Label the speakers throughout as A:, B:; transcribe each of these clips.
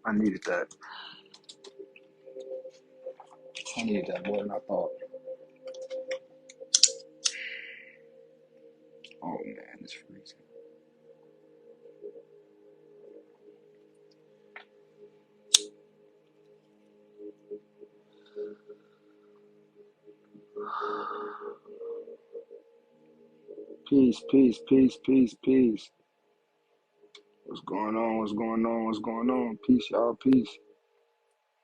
A: I needed that. I needed that more than I thought. Oh man, it's freezing. Peace, peace, peace, peace, peace. What's going on? What's going on? What's going on? Peace, y'all. Peace.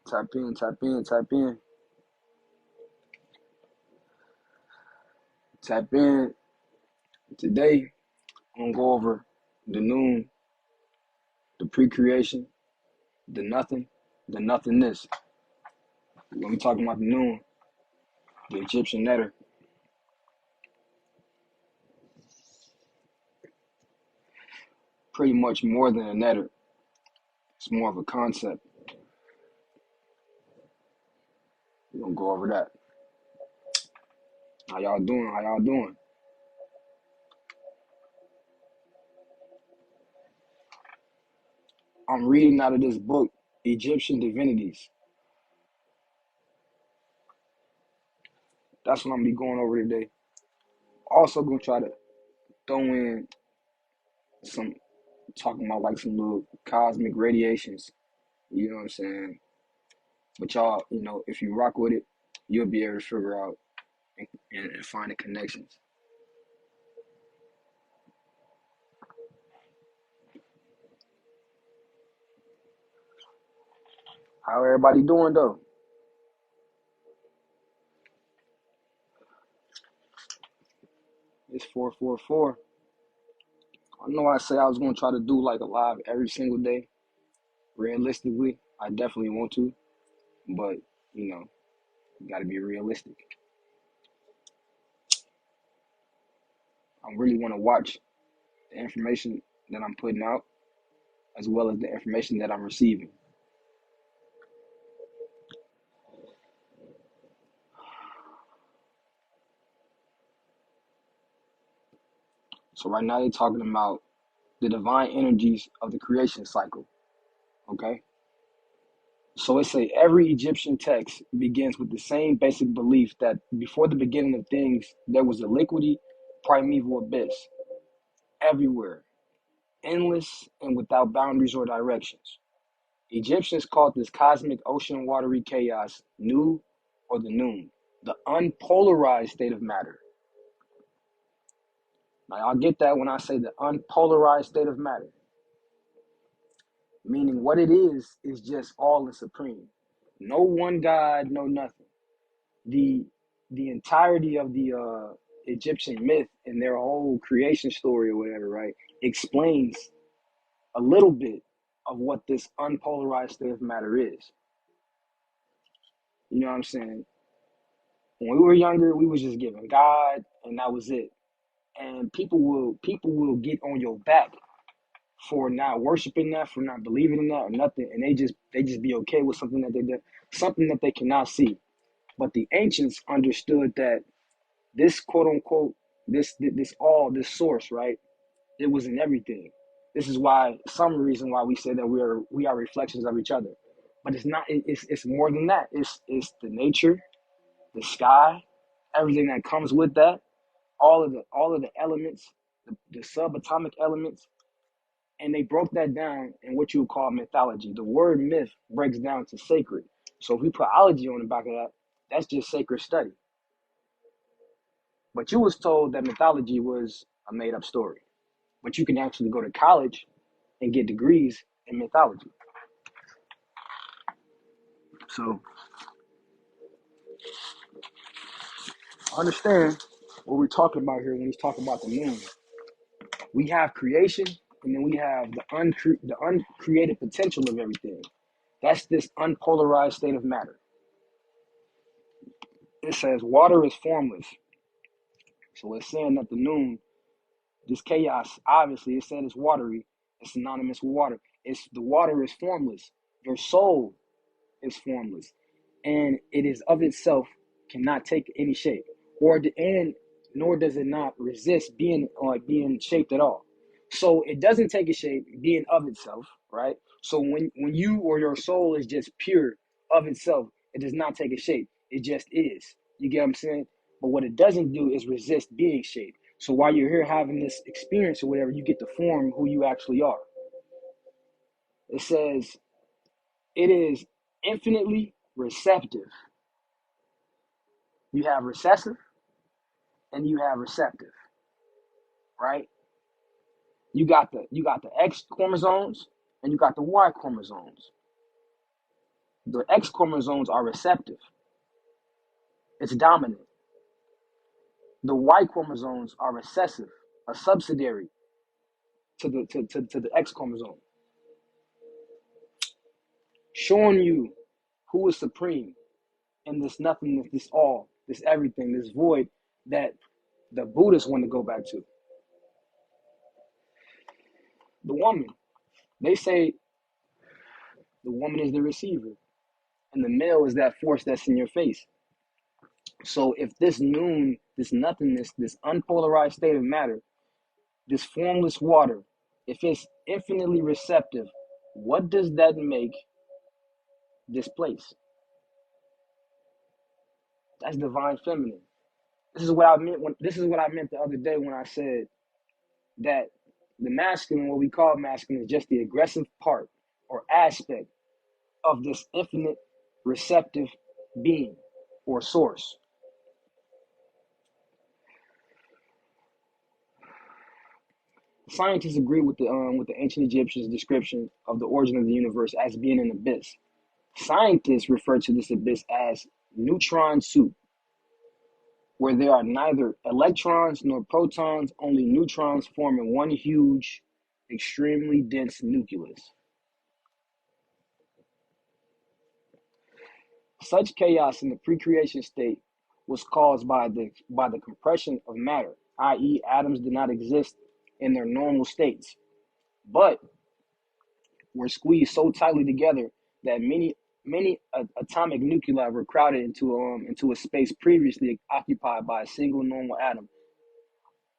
A: Type in, type in, type in. Type in. Today, I'm going to go over the noon, the pre-creation, the nothing, the nothingness. When we talking about the noon, the Egyptian letter, pretty much more than a letter. It's more of a concept. We're going to go over that. How y'all doing? How y'all doing? I'm reading out of this book, Egyptian Divinities. That's what I'm going to be going over today. Also going to try to throw in some, talking about like some little cosmic radiations. You know what I'm saying? But y'all, if you rock with it, you'll be able to figure out and find the connections. How everybody doing though? It's 444. I know I say I was gonna try to do like a live every single day. Realistically, I definitely want to, but you gotta be realistic. I really want to watch the information that I'm putting out as well as the information that I'm receiving. So right now they're talking about the divine energies of the creation cycle. Okay? So it say every Egyptian text begins with the same basic belief that before the beginning of things, there was a liquidy, primeval abyss everywhere, endless and without boundaries or directions. Egyptians called this cosmic ocean watery chaos Nu or the Noon, the unpolarized state of matter. Now, y'all get that when I say the unpolarized state of matter, meaning what it is just all and supreme. No one God, no nothing. The entirety of the Egyptian myth and their whole creation story or whatever, right, explains a little bit of what this unpolarized state of matter is. You know what I'm saying? When we were younger, we was just given God and that was it. And people will get on your back for not worshiping that, for not believing in that or nothing, and they just be okay with something that they did, something that they cannot see. But the ancients understood that this quote unquote this source, right? It was in everything. This is why some reason why we say that we are reflections of each other. But it's not. It's more than that. It's the nature, the sky, everything that comes with that, all of the elements, the subatomic elements, and they broke that down in what you would call mythology. The word myth breaks down to sacred. So if we put ology on the back of that, that's just sacred study. But you was told that mythology was a made up story. But you can actually go to college and get degrees in mythology. So understand what we're talking about here when he's talking about the moon. We have creation, and then we have the uncreated potential of everything. That's this unpolarized state of matter. It says water is formless. So it's saying that the noon, this chaos, obviously it said it's watery. It's synonymous with water. It's the water is formless. Your soul is formless. And it is of itself, cannot take any shape. And nor does it not resist being shaped at all. So it doesn't take a shape being of itself, right? So when you or your soul is just pure of itself, it does not take a shape. It just is. You get what I'm saying? But what it doesn't do is resist being shaped. So while you're here having this experience or whatever, you get to form who you actually are. It says it is infinitely receptive. You have recessive and you have receptive, right? You got the X chromosomes and you got the Y chromosomes. The X chromosomes are receptive. It's dominant. The Y chromosomes are recessive, a subsidiary to the X chromosome, showing you who is supreme in this nothingness, this all, this everything, this void that the Buddhists want to go back to. The woman, they say the woman is the receiver, and the male is that force that's in your face. So if this noon, this nothingness, this unpolarized state of matter, this formless water, if it's infinitely receptive, what does that make this place? That's divine feminine. This is what I meant the other day when I said that the masculine, what we call masculine, is just the aggressive part or aspect of this infinite receptive being or source. Scientists agree with the ancient Egyptians' description of the origin of the universe as being an abyss. Scientists refer to this abyss as neutron soup, where there are neither electrons nor protons, only neutrons forming one huge, extremely dense nucleus. Such chaos in the pre-creation state was caused by the compression of matter, i.e., atoms did not exist in their normal states, but were squeezed so tightly together that many atomic nuclei were crowded into a space previously occupied by a single normal atom.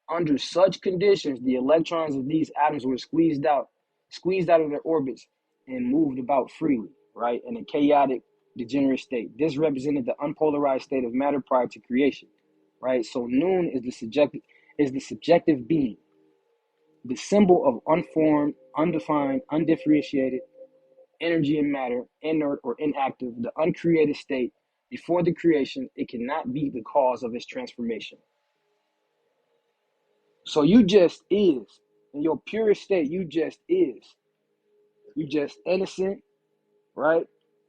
A: Under such conditions, the electrons of these atoms were squeezed out of their orbits and moved about freely, right, in a chaotic, degenerate state. This represented the unpolarized state of matter prior to creation, right? So Nun is the subjective being, the symbol of unformed, undefined, undifferentiated energy and matter, inert or inactive, the uncreated state. Before the creation, it cannot be the cause of its transformation. So you just is. In your purest state, you just is. You just innocent, right?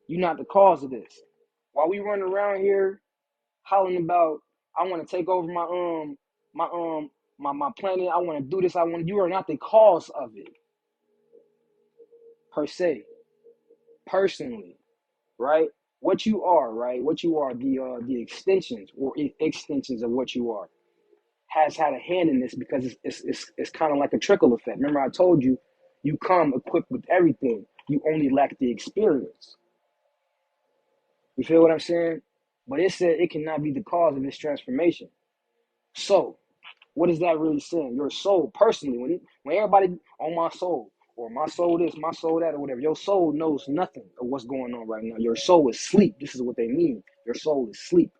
A: You're not the cause of this. While we run around here hollering about, I want to take over my planet, I want to do this, you are not the cause of it, per se, personally, right? What you are, right? What you are, the extensions or extensions of what you are, has had a hand in this because it's kind of like a trickle effect. Remember, I told you, you come equipped with everything. You only lack the experience. You feel what I'm saying? But it said it cannot be the cause of this transformation. So, what is that really saying? Your soul, personally, when everybody on my soul, or my soul this, my soul that, or whatever, your soul knows nothing of what's going on right now. Your soul is sleep. This is what they mean. Your soul is sleep.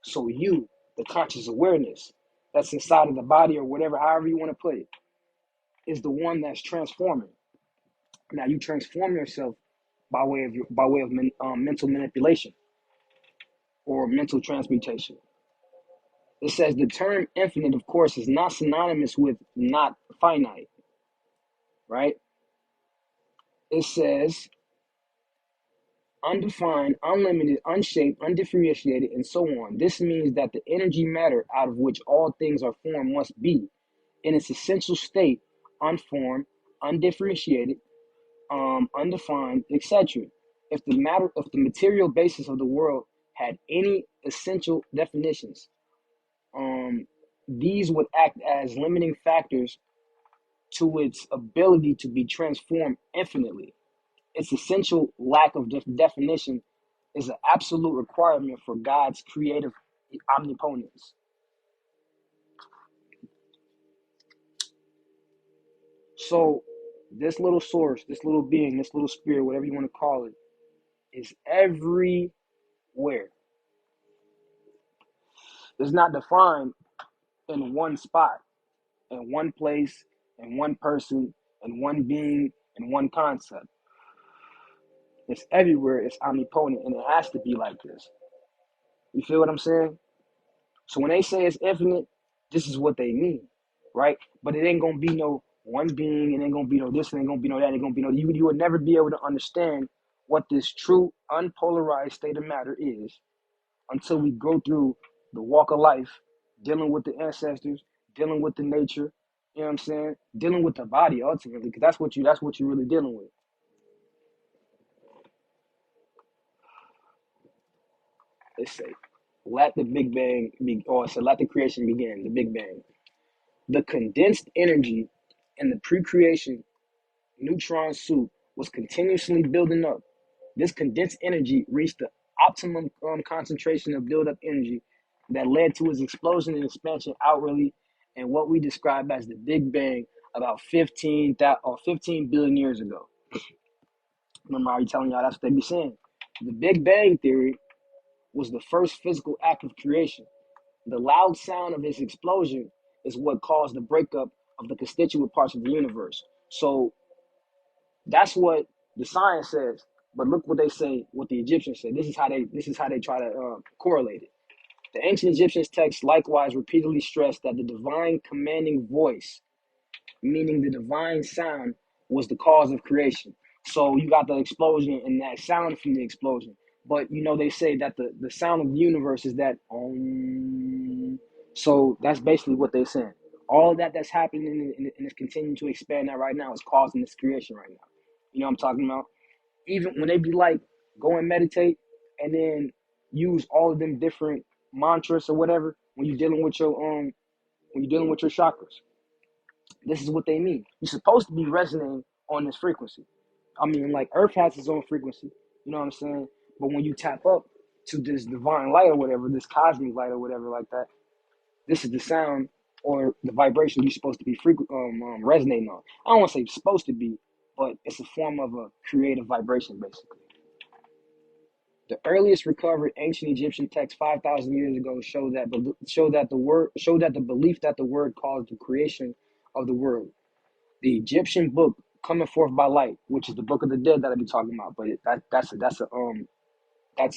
A: So you, the conscious awareness that's inside of the body or whatever, however you want to put it, is the one that's transforming. Now you transform yourself by way of mental manipulation or mental transmutation. It says the term infinite, of course, is not synonymous with not finite, right? It says undefined, unlimited, unshaped, undifferentiated, and so on. This means that the energy matter out of which all things are formed must be, in its essential state, unformed, undifferentiated, undefined, etc. If the material basis of the world had any essential definitions, these would act as limiting factors to its ability to be transformed infinitely. Its essential lack of definition is an absolute requirement for God's creative omnipotence. So this little source, this little being, this little spirit, whatever you want to call it, is everywhere. It's not defined in one spot, in one place, in one person, in one being, in one concept. It's everywhere, it's omnipotent, and it has to be like this. You feel what I'm saying? So when they say it's infinite, this is what they mean, right? But it ain't gonna be no one being, it ain't gonna be no this, it ain't gonna be no that, it ain't gonna be no you would never be able to understand what this true unpolarized state of matter is until we go through the walk of life, dealing with the ancestors, dealing with the nature, you know what I'm saying? Dealing with the body ultimately, because that's what you're really dealing with. Let's say, let the Big Bang be, or so let the creation begin, the Big Bang. The condensed energy in the pre-creation neutron soup was continuously building up. This condensed energy reached the optimum concentration of build-up energy that led to its explosion and expansion outwardly and what we describe as the Big Bang about 15 billion years ago. Remember how you telling y'all that's what they be saying. The Big Bang theory was the first physical act of creation. The loud sound of its explosion is what caused the breakup of the constituent parts of the universe. So that's what the science says. But look what they say, what the Egyptians say. This is how they try to correlate it. The ancient Egyptians' texts likewise repeatedly stressed that the divine commanding voice, meaning the divine sound, was the cause of creation. So you got the explosion and that sound from the explosion. But they say that the sound of the universe is that so that's basically what they're saying. All of that's happening and it's continuing to expand that right now is causing this creation right now. You know what I'm talking about? Even when they be like, go and meditate and then use all of them different mantras or whatever when you're dealing with your chakras. This is what they mean. You're supposed to be resonating on this frequency. I mean, like Earth has its own frequency, you know what I'm saying? But when you tap up to this divine light or whatever, this cosmic light or whatever like that, this is the sound or the vibration you're supposed to be resonating on. I don't want to say supposed to be, but it's a form of a creative vibration, basically. The earliest recovered ancient Egyptian texts 5,000 years ago show that the belief that the word caused the creation of the world. The Egyptian book coming forth by light, which is the book of the dead that I be talking about, but that's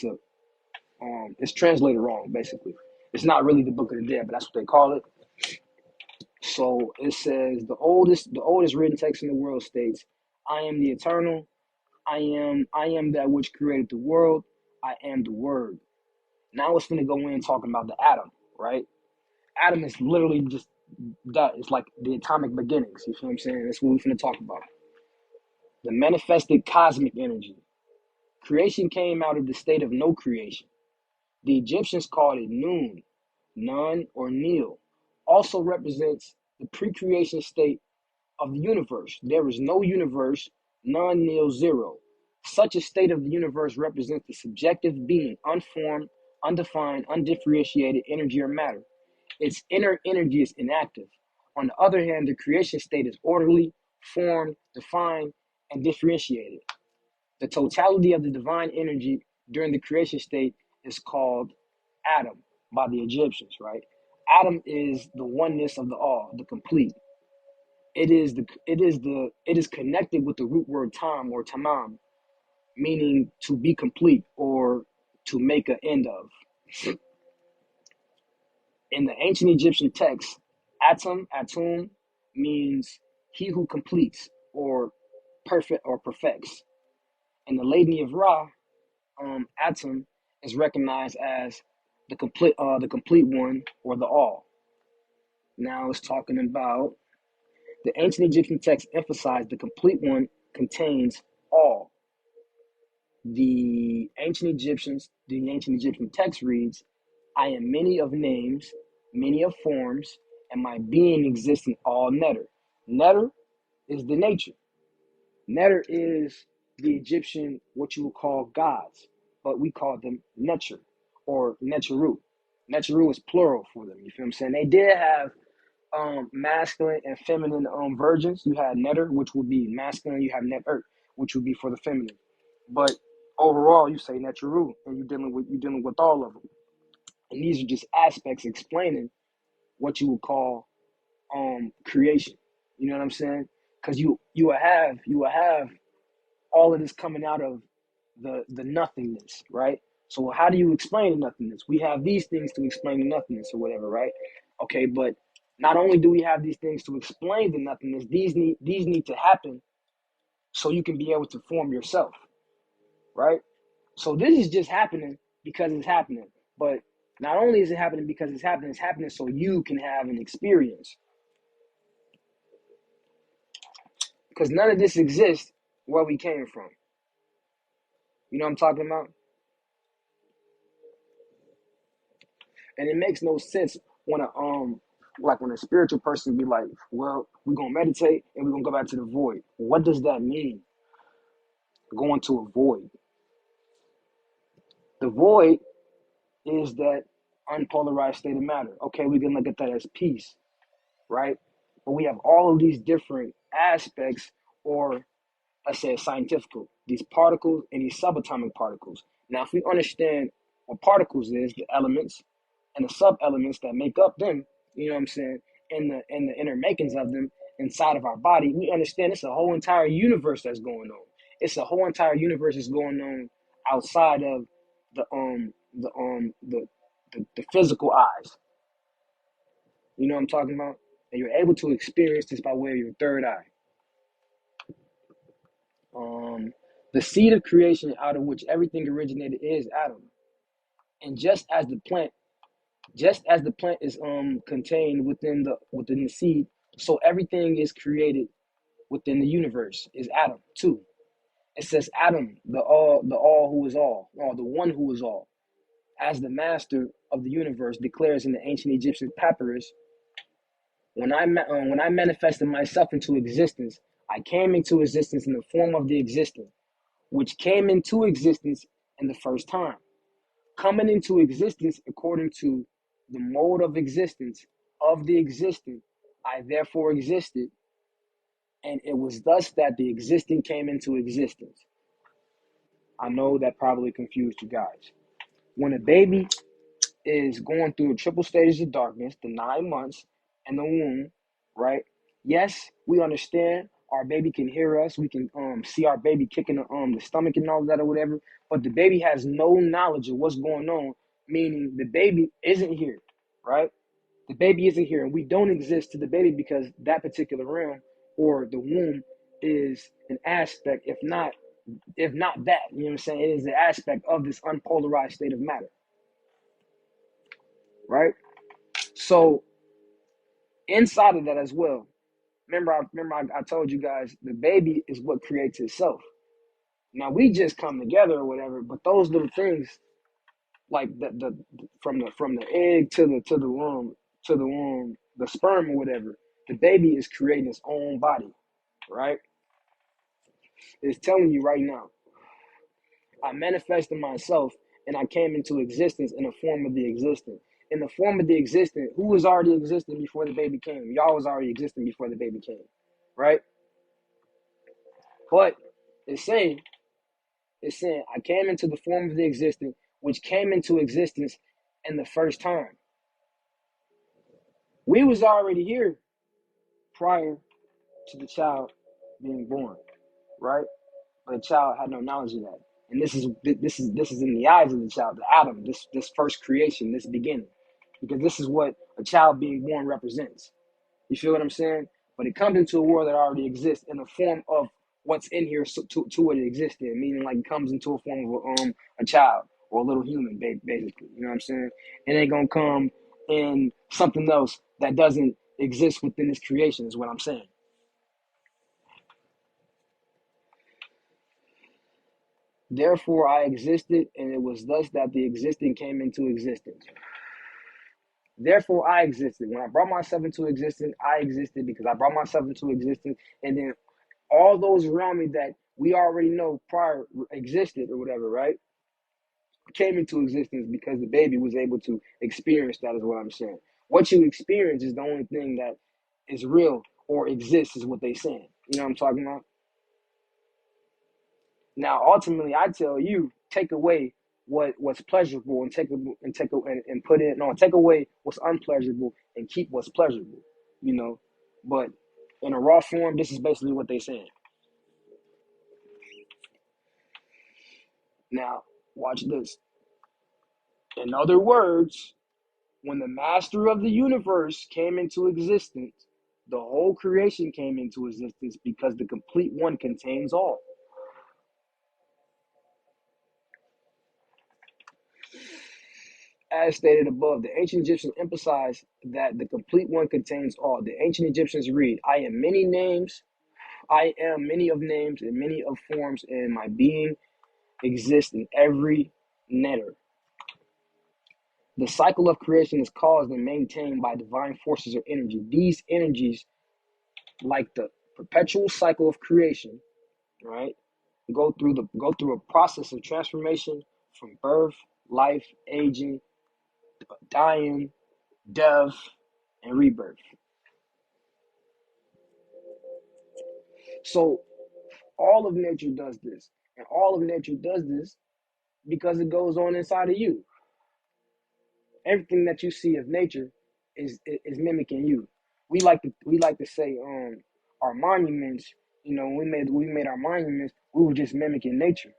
A: a it's translated wrong basically. It's not really the book of the dead, but that's what they call it. So it says the oldest written text in the world states, "I am the eternal. I am that which created the world. I am the word." Now it's going to go in talking about the atom, right? Atom is literally just that. It's like the atomic beginnings. You feel what I'm saying? That's what we're going to talk about. The manifested cosmic energy. Creation came out of the state of no creation. The Egyptians called it Nun, Nun, or Nil. Also represents the pre-creation state of the universe. There is no universe, none, nil, zero. Such a state of the universe represents the subjective being, unformed, undefined, undifferentiated energy or matter. Its inner energy is inactive. On the other hand, the creation state is orderly, formed, defined, and differentiated. The totality of the divine energy during the creation state is called Adam by the Egyptians, right? Adam is the oneness of the all, the complete. It is connected with the root word tam or tamam, meaning to be complete or to make an end of. In the ancient Egyptian text, atum means he who completes or perfect or perfects. In the Litany of Ra, atum is recognized as the complete one or the all. Now it's talking about the ancient Egyptian text emphasized the complete one contains all. The ancient Egyptian text reads, "I am many of names, many of forms, and my being exists in all netter." Netter is the nature. Netter is the Egyptian, what you would call gods, but we call them Neter or Neteru. Neteru is plural for them. You feel what I'm saying? They did have masculine and feminine virgins. You had netter, which would be masculine. You have neter, which would be for the feminine. But overall, you say neteru, and you're dealing with all of them. And these are just aspects explaining what you would call creation. You know what I'm saying? Because you will have all of this coming out of the nothingness, right? So how do you explain the nothingness? We have these things to explain the nothingness or whatever, right? Okay, but not only do we have these things to explain the nothingness, these need to happen so you can be able to form yourself, right? So this is just happening because it's happening. But not only is it happening because it's happening so you can have an experience. Because none of this exists where we came from. You know what I'm talking about? And it makes no sense when a spiritual person be like, well, we're gonna meditate and we're gonna go back to the void. What does that mean? Going to a void. The void is that unpolarized state of matter. Okay, we can look at that as peace, right? But we have all of these different aspects, or let's say scientific, these particles and these subatomic particles. Now, if we understand what particles is, the elements and the sub-elements that make up them, you know what I'm saying, and the inner makings of them inside of our body, we understand it's a whole entire universe that's going on. It's a whole entire universe that's going on outside of the physical eyes. You know what I'm talking about? And you're able to experience this by way of your third eye. Um, the seed of creation out of which everything originated is Adam. And just as the plant is contained within the seed, so everything is created within the universe is Adam too. It says Adam, the all who is all, or the one who is all, as the master of the universe declares in the ancient Egyptian papyrus. When I manifested myself into existence, I came into existence in the form of the existing, which came into existence in the first time. Coming into existence according to the mode of existence of the existing, I therefore existed, and it was thus that the existing came into existence. I know that probably confused you guys. When a baby is going through triple stages of darkness, the 9 months in the womb, right? Yes, we understand our baby can hear us. We can see our baby kicking the stomach and all of that or whatever. But the baby has no knowledge of what's going on, meaning the baby isn't here, right? The baby isn't here, and we don't exist to the baby because that particular realm or the womb is an aspect, if not that, you know what I'm saying? It is an aspect of this unpolarized state of matter, right? So inside of that as well, remember I told you guys the baby is what creates itself. Now we just come together or whatever, but those little things like the from the egg to the womb, the sperm or whatever, the baby is creating its own body, right? It's telling you right now, I manifested myself and I came into existence in the form of the existent. In the form of the existent, who was already existing before the baby came? Y'all was already existing before the baby came, right? But it's saying, I came into the form of the existent, which came into existence in the first time. We was already here prior to the child being born, right? But the child had no knowledge of that. And this is in the eyes of the child, the Adam, this first creation, this beginning. Because this is what a child being born represents. You feel what I'm saying? But it comes into a world that already exists in the form of what's in here to what it exists in, meaning like it comes into a form of a child or a little human, basically. You know what I'm saying? It ain't gonna come in something else that doesn't exist within this creation, is what I'm saying. Therefore, I existed, and it was thus that the existing came into existence. Therefore, I existed. When I brought myself into existence, I existed because I brought myself into existence, and then all those around me that we already know prior existed or whatever, right? Came into existence because the baby was able to experience that, is what I'm saying. What you experience is the only thing that is real or exists, is what they saying. You know what I'm talking about? Now, ultimately, I tell you, take away what's pleasurable and and put in no, take away what's unpleasurable and keep what's pleasurable. You know, but in a raw form, this is basically what they saying. Now, watch this. In other words, when the master of the universe came into existence, the whole creation came into existence because the complete one contains all. As stated above, the ancient Egyptians emphasized that the complete one contains all. The ancient Egyptians read, I am many names, I am many of names and many of forms, and my being exists in every netter. The cycle of creation is caused and maintained by divine forces or energy. These energies, like the perpetual cycle of creation, right, go through a process of transformation from birth, life, aging, dying, death, and rebirth. So all of nature does this, and all of nature does this because it goes on inside of you. Everything that you see of nature is mimicking you. We like to say our monuments. You know, when we made our monuments, we were just mimicking nature.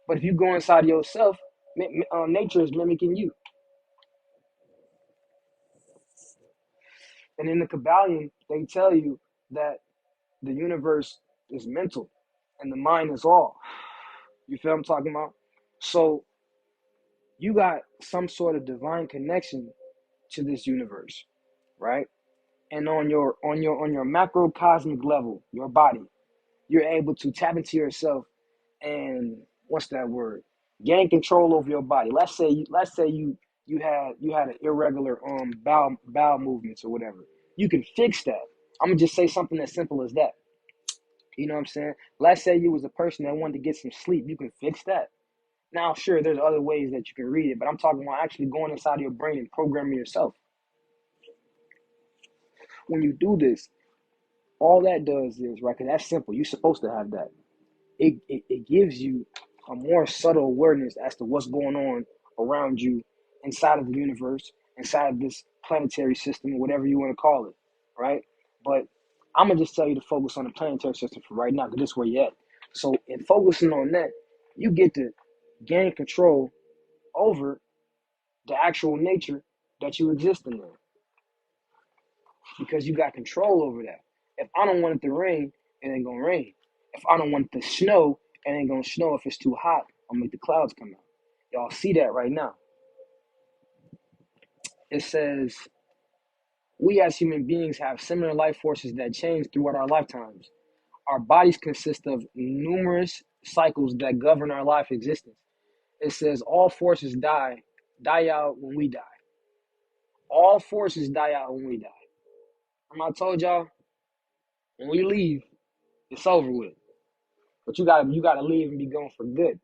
A: But if you go inside yourself, nature is mimicking you. And in the Kabbalion, they tell you that the universe is mental and the mind is all. You feel what I'm talking about? So you got some sort of divine connection to this universe, right? And on your macrocosmic level, your body, you're able to tap into yourself and what's that word? Gain control over your body. Let's say you had an irregular bowel movements or whatever. You can fix that. I'm gonna just say something as simple as that. You know what I'm saying? Let's say you was a person that wanted to get some sleep. You can fix that. Now, sure, there's other ways that you can read it, but I'm talking about actually going inside of your brain and programming yourself. When you do this, all that does is, right, because that's simple. You're supposed to have that. It gives you a more subtle awareness as to what's going on around you inside of the universe, inside of this planetary system, whatever you want to call it, right? But I'm going to just tell you to focus on the planetary system for right now because this is where you're at. So in focusing on that, you get to gain control over the actual nature that you exist in there because you got control over that. If I don't want it to rain, it ain't gonna rain. If I don't want it to snow, it ain't gonna snow. If it's too hot, I'll make the clouds come out. Y'all see that right now. It says, we as human beings have similar life forces that change throughout our lifetimes. Our bodies consist of numerous cycles that govern our life existence. It says all forces die out when we die. All forces die out when we die. I told y'all, when we leave, it's over with. But you gotta leave and be gone for good.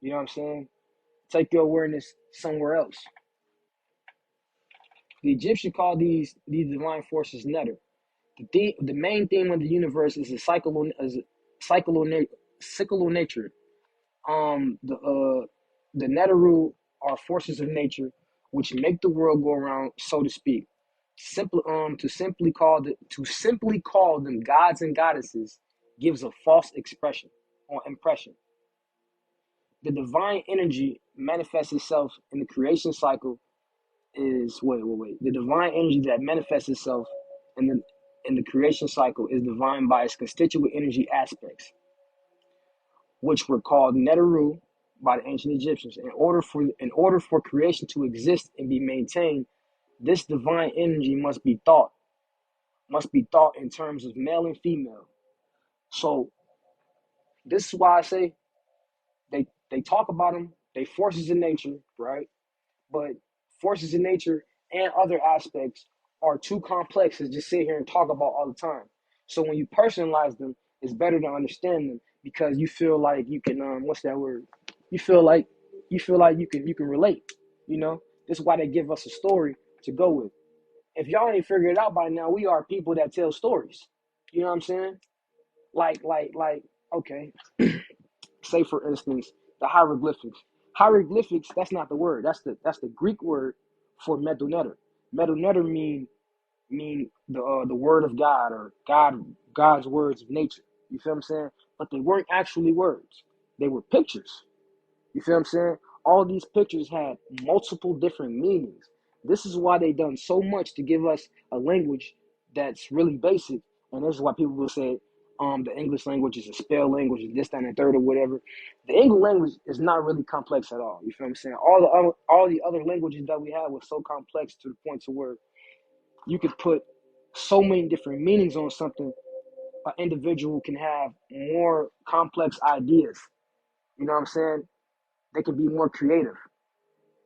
A: You know what I'm saying? Take your awareness somewhere else. The Egyptians called these divine forces netter. The main theme of the universe is a cyclical nature. The Neteru are forces of nature which make the world go around, so to speak. To simply call them gods and goddesses gives a false expression or impression. The divine energy manifests itself in the creation cycle is wait. The divine energy that manifests itself in the creation cycle is divine by its constituent energy aspects, which were called Neteru by the ancient Egyptians. In order for creation to exist and be maintained, this divine energy must be thought in terms of male and female. So this is why I say they talk about them, they forces in nature, right? But forces in nature and other aspects are too complex to just sit here and talk about all the time. So when you personalize them, it's better to understand them because you feel like you can what's that word? You feel like you can relate. You know, this is why they give us a story to go with. If y'all ain't figured it out by now, we are people that tell stories. You know what I'm saying? Like, okay, say for instance, the hieroglyphics. Hieroglyphics, that's not the word. That's the Greek word for medunetter. Medunetter mean the word of God, or God's words of nature. You feel what I'm saying? But they weren't actually words. They were pictures. You feel what I'm saying? All these pictures had multiple different meanings. This is why they done so much to give us a language that's really basic. And this is why people will say the English language is a spell language, and this, that, and the third, or whatever. The English language is not really complex at all. You feel what I'm saying? All the other languages that we have was so complex to the point to where you could put so many different meanings on something. An individual can have more complex ideas. You know what I'm saying? They can be more creative.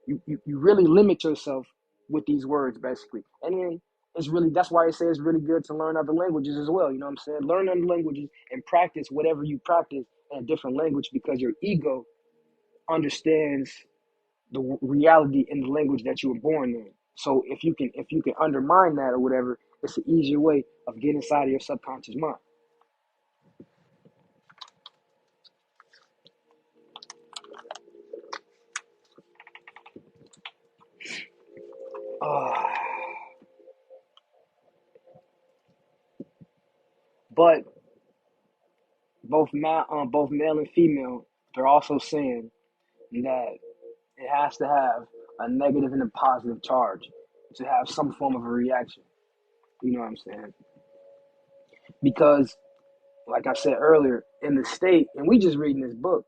A: You really limit yourself with these words, basically. And then it's really, that's why I say it's really good to learn other languages as well. You know what I'm saying? Learn other languages and practice whatever you practice in a different language, because your ego understands the reality in the language that you were born in. So if you can undermine that or whatever, it's an easier way of getting inside of your subconscious mind. Uh, but both male and female, they're also saying that it has to have a negative and a positive charge to have some form of a reaction. You know what I'm saying? Because, like I said earlier, in the state, and we just reading this book,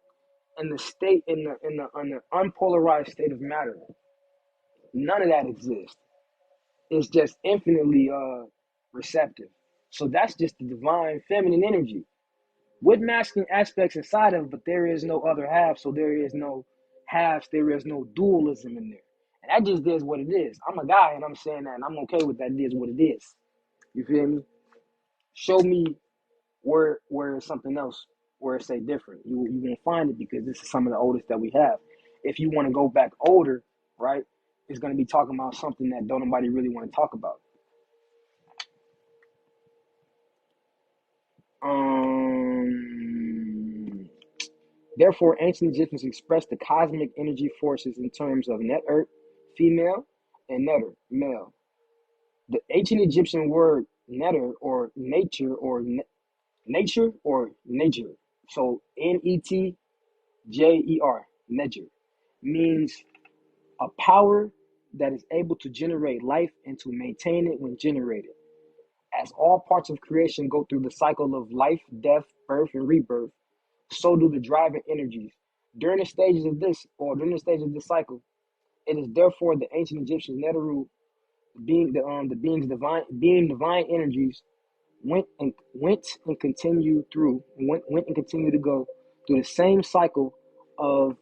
A: in the state, in the unpolarized state of matter, none of that exists. It's just infinitely receptive. So that's just the divine feminine energy with masculine aspects inside of it, but there is no other half, so there is no halves, there is no dualism in there. And that just is what it is. I'm a guy and I'm saying that, and I'm okay with that. It is what it is. You feel me? Show me where it's something else, where it's say different. You won't find it, because this is some of the oldest that we have. If you want to go back older, right, it's gonna be talking about something that don't nobody really want to talk about. Um Therefore, ancient Egyptians expressed the cosmic energy forces in terms of net earth, female, and netter, male. The ancient Egyptian word netter, or nature or nature, so Netjer, neger, means a power that is able to generate life and to maintain it when generated. As all parts of creation go through the cycle of life, death, birth, and rebirth, so do the driving energies. During the stages of this cycle, it is therefore the ancient Egyptian Neteru, the being's divine energies, went and continue to go through the same cycle of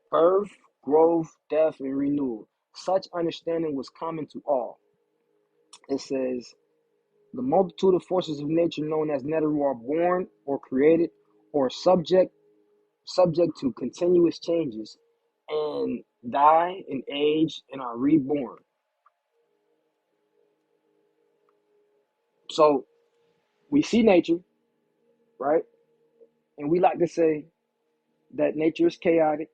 A: birth, growth, death, and renewal. Such understanding was common to all. It says the multitude of forces of nature known as Neteru are born or created or subject to continuous changes, and die and age and are reborn. So we see nature, right? And we like to say that nature is chaotic.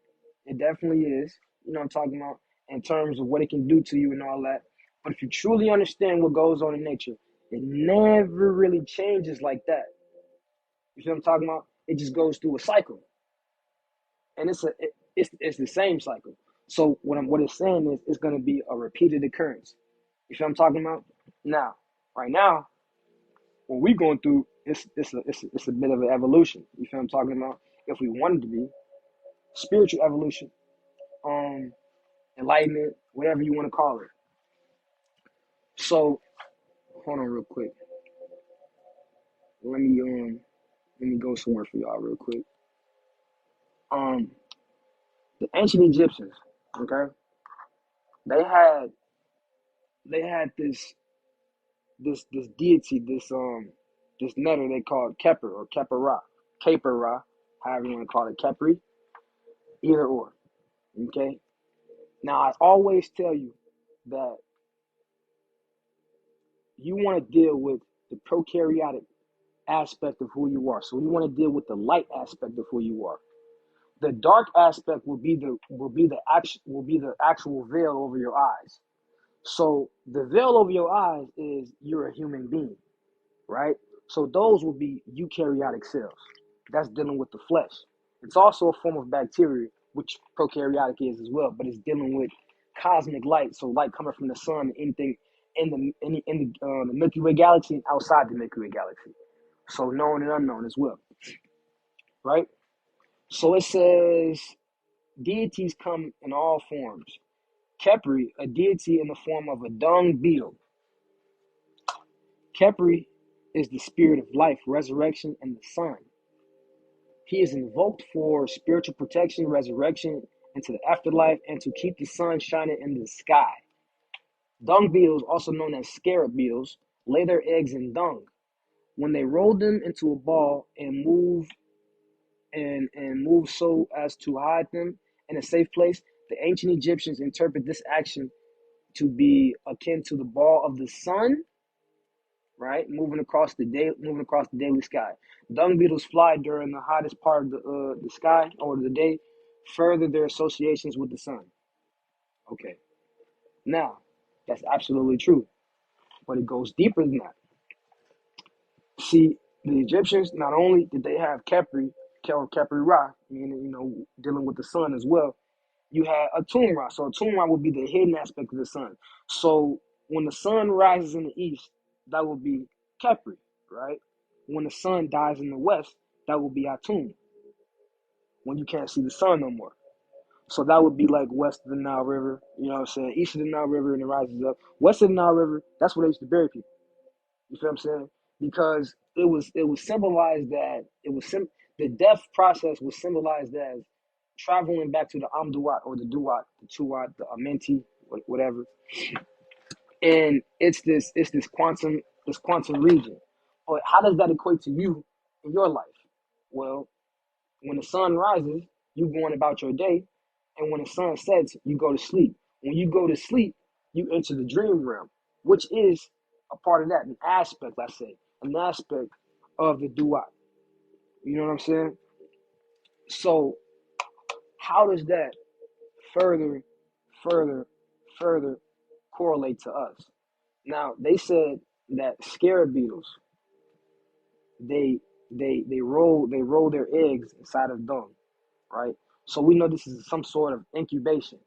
A: It definitely is. You know what I'm talking about? In terms of what it can do to you and all that. But if you truly understand what goes on in nature, it never really changes like that. You see what I'm talking about? It just goes through a cycle. And it's the same cycle. So what it's saying is it's gonna be a repeated occurrence. You see what I'm talking about? Now, right now, what we're going through, it's a bit of an evolution. You feel what I'm talking about? If we wanted to be spiritual evolution, um, enlightenment, whatever you want to call it. So hold on real quick. Let me let me go somewhere for y'all real quick. Um, the ancient Egyptians, okay, they had they had this deity, this netter they called Keper or Kepera, Kapera, however you want to call it, Kepri, either or. Okay. Now I always tell you that you want to deal with the prokaryotic aspect of who you are. So you want to deal with the light aspect of who you are. The dark aspect will be the actual veil over your eyes. So the veil over your eyes is you're a human being, right? So those will be eukaryotic cells. That's dealing with the flesh. It's also a form of bacteria, which prokaryotic is as well, but it's dealing with cosmic light. So light coming from the sun, anything in the Milky Way galaxy and outside the Milky Way galaxy. So known and unknown as well, right? So it says deities come in all forms. Khepri, a deity in the form of a dung beetle. Khepri is the spirit of life, resurrection, and the sun. He is invoked for spiritual protection, resurrection into the afterlife, and to keep the sun shining in the sky. Dung beetles, also known as scarab beetles, lay their eggs in dung. When they roll them into a ball and move so as to hide them in a safe place, the ancient Egyptians interpret this action to be akin to the ball of the sun, right? Moving across the daily sky. Dung beetles fly during the hottest part of the sky or the day, further their associations with the sun. Okay, now that's absolutely true, but it goes deeper than that. See, the Egyptians, not only did they have Khepri or Khepri Ra, meaning dealing with the sun as well, you had Atum Ra. So Atum Ra would be the hidden aspect of the sun. So when the sun rises in the east, that will be Khepri, right? When the sun dies in the west, that will be Atum. When you can't see the sun no more. So that would be like west of the Nile River, you know what I'm saying? East of the Nile River and it rises up. West of the Nile River, that's where they used to bury people. You feel what I'm saying? Because it was symbolized that the death process was symbolized as traveling back to the Amduat or the Duat, the Tuat, the Amenti, whatever. And it's this quantum region. But how does that equate to you in your life? Well, when the sun rises, you going about your day, and when the sun sets, you go to sleep. When you go to sleep, you enter the dream realm, which is a part of that, an aspect, let's say, an aspect of the duat. You know what I'm saying? So how does that further, further, further correlate to us? Now they said that scarab beetles, they roll their eggs inside of dung, right? So we know this is some sort of incubation,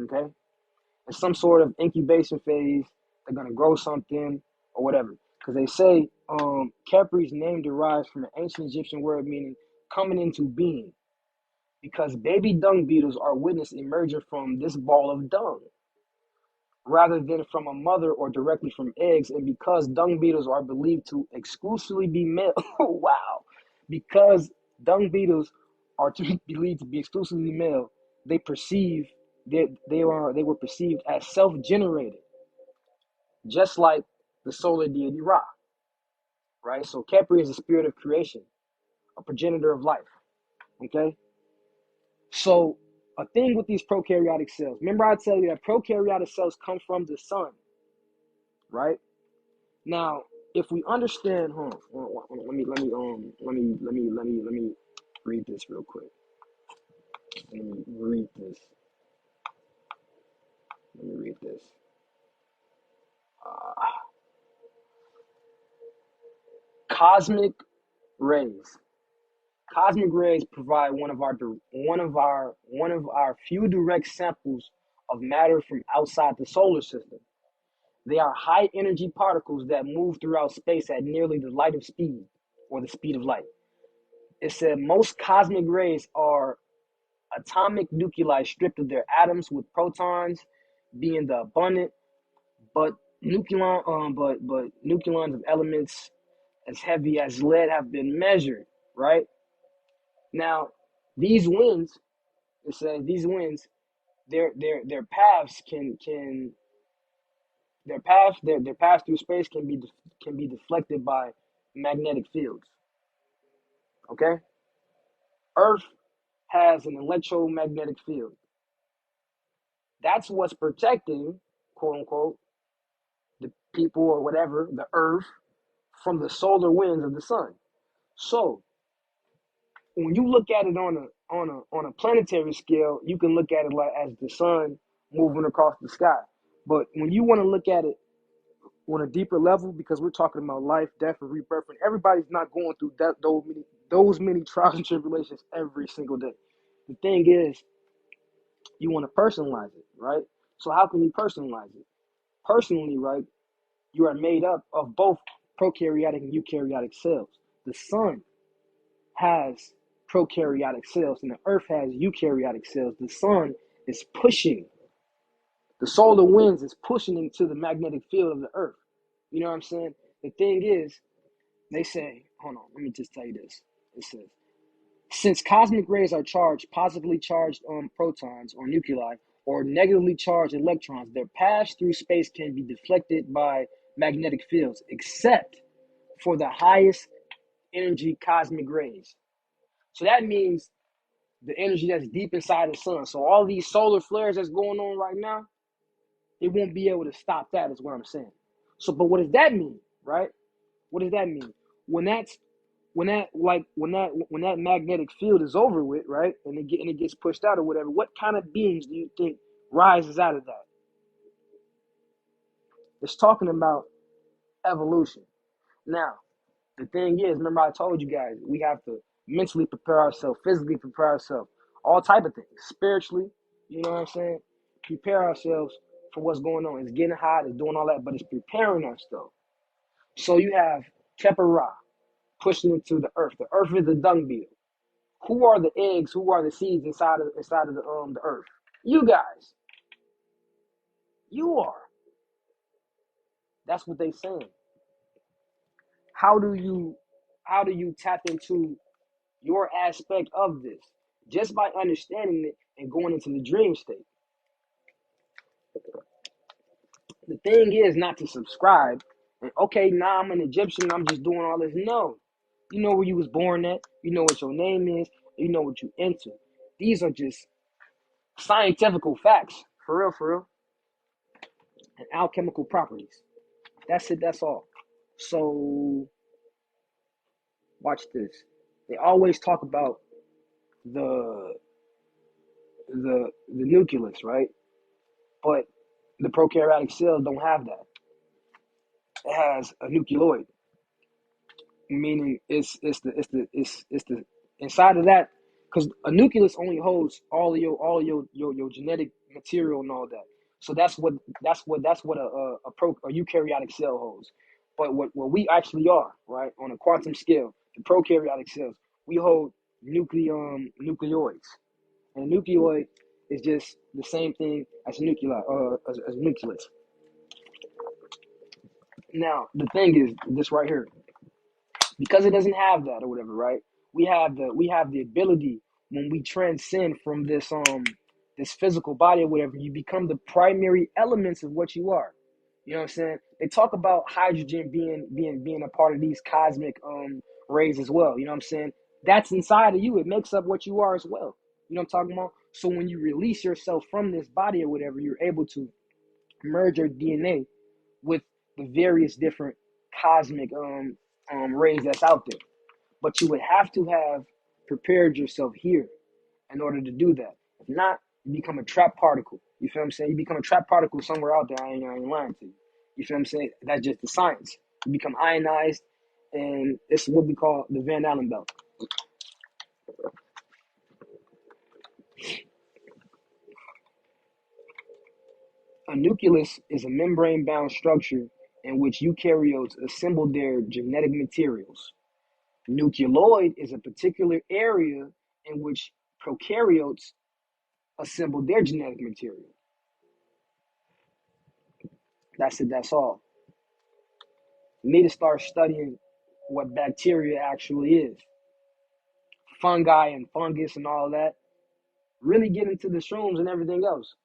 A: okay? In some sort of incubation phase, they're gonna grow something or whatever. Because they say Khepri's name derives from an ancient Egyptian word meaning coming into being. Because baby dung beetles are witnessed emerging from this ball of dung rather than from a mother or directly from eggs. And because dung beetles are believed to exclusively be male, wow, because dung beetles are believed to be exclusively male, they perceive they were perceived as self-generated, just like the solar deity Ra, right? So Khepri is the spirit of creation, a progenitor of life. Okay, so a thing with these prokaryotic cells. Remember, I tell you that prokaryotic cells come from the sun, right? Now, if we understand, let me read this real quick. Let me read this. Let me read this. Cosmic rays. Cosmic rays provide one of our few direct samples of matter from outside the solar system. They are high energy particles that move throughout space at nearly the light of speed, or the speed of light. It said most cosmic rays are atomic nuclei stripped of their atoms, with protons being the abundant but nucleons of elements as heavy as lead have been measured, right? Now, these winds, it says these winds, their paths can their paths through space can be deflected by magnetic fields. Okay, Earth has an electromagnetic field. That's what's protecting, quote unquote, the people or whatever, the earth, from the solar winds of the sun. So when you look at it on a planetary scale, you can look at it like as the sun moving across the sky. But when you want to look at it on a deeper level, because we're talking about life, death, and rebirth, and everybody's not going through those many trials and tribulations every single day. The thing is, you want to personalize it, right? So how can you personalize it? Personally, right, you are made up of both prokaryotic and eukaryotic cells. The sun has prokaryotic cells and the earth has eukaryotic cells. The sun is pushing, the solar winds is pushing into the magnetic field of the earth. You know what I'm saying? The thing is, they say, hold on, let me just tell you this. It says, since cosmic rays are charged, positively charged protons or nuclei, or negatively charged electrons, their pass through space can be deflected by magnetic fields, except for the highest energy cosmic rays. So that means the energy that's deep inside the sun. So all these solar flares that's going on right now, it won't be able to stop that, is what I'm saying. So, but what does that mean, right? What does that mean? When that magnetic field is over with, right, and it gets pushed out or whatever, what kind of beings do you think rises out of that? It's talking about evolution. Now, the thing is, remember I told you guys, we have to mentally prepare ourselves, physically prepare ourselves, all type of things, spiritually, you know what I'm saying? Prepare ourselves for what's going on. It's getting hot, it's doing all that, but it's preparing us though. So you have Kepera pushing into the earth. The earth is the dung beetle. Who are the eggs? Who are the seeds inside of the earth? You guys. You are. That's what they saying. How do you tap into your aspect of this? Just by understanding it and going into the dream state. The thing is not to subscribe and okay, now I'm an Egyptian, I'm just doing all this. No. You know where you was born at, you know what your name is, you know what you into. These are just scientific facts. For real. And alchemical properties. That's it, that's all. So watch this. They always talk about the the nucleus, right? But the prokaryotic cells don't have that. It has a nucleoid, meaning it's the inside of that, because a nucleus only holds all your genetic material and all that. So that's what a eukaryotic cell holds. But what we actually are, right, on a quantum scale, the prokaryotic cells, we hold nucleoids, and a nucleoid is just the same thing as a nuclei, as a nucleus. Now the thing is this right here, because it doesn't have that or whatever, right? We have the ability, when we transcend from this physical body or whatever, you become the primary elements of what you are. You know what I'm saying? They talk about hydrogen being a part of these cosmic rays as well. You know what I'm saying? That's inside of you. It makes up what you are as well. You know what I'm talking about? So when you release yourself from this body or whatever, you're able to merge your DNA with the various different cosmic rays that's out there. But you would have to have prepared yourself here in order to do that. If not, you become a trapped particle. You feel what I'm saying? You become a trapped particle somewhere out there. I ain't lying to you. You feel what I'm saying? That's just the science. You become ionized, and it's what we call the Van Allen belt. A nucleus is a membrane-bound structure in which eukaryotes assemble their genetic materials. Nucleoid is a particular area in which prokaryotes assemble their genetic material. That's it, that's all. You need to start studying what bacteria actually is. Fungi and fungus and all that. Really get into the shrooms and everything else.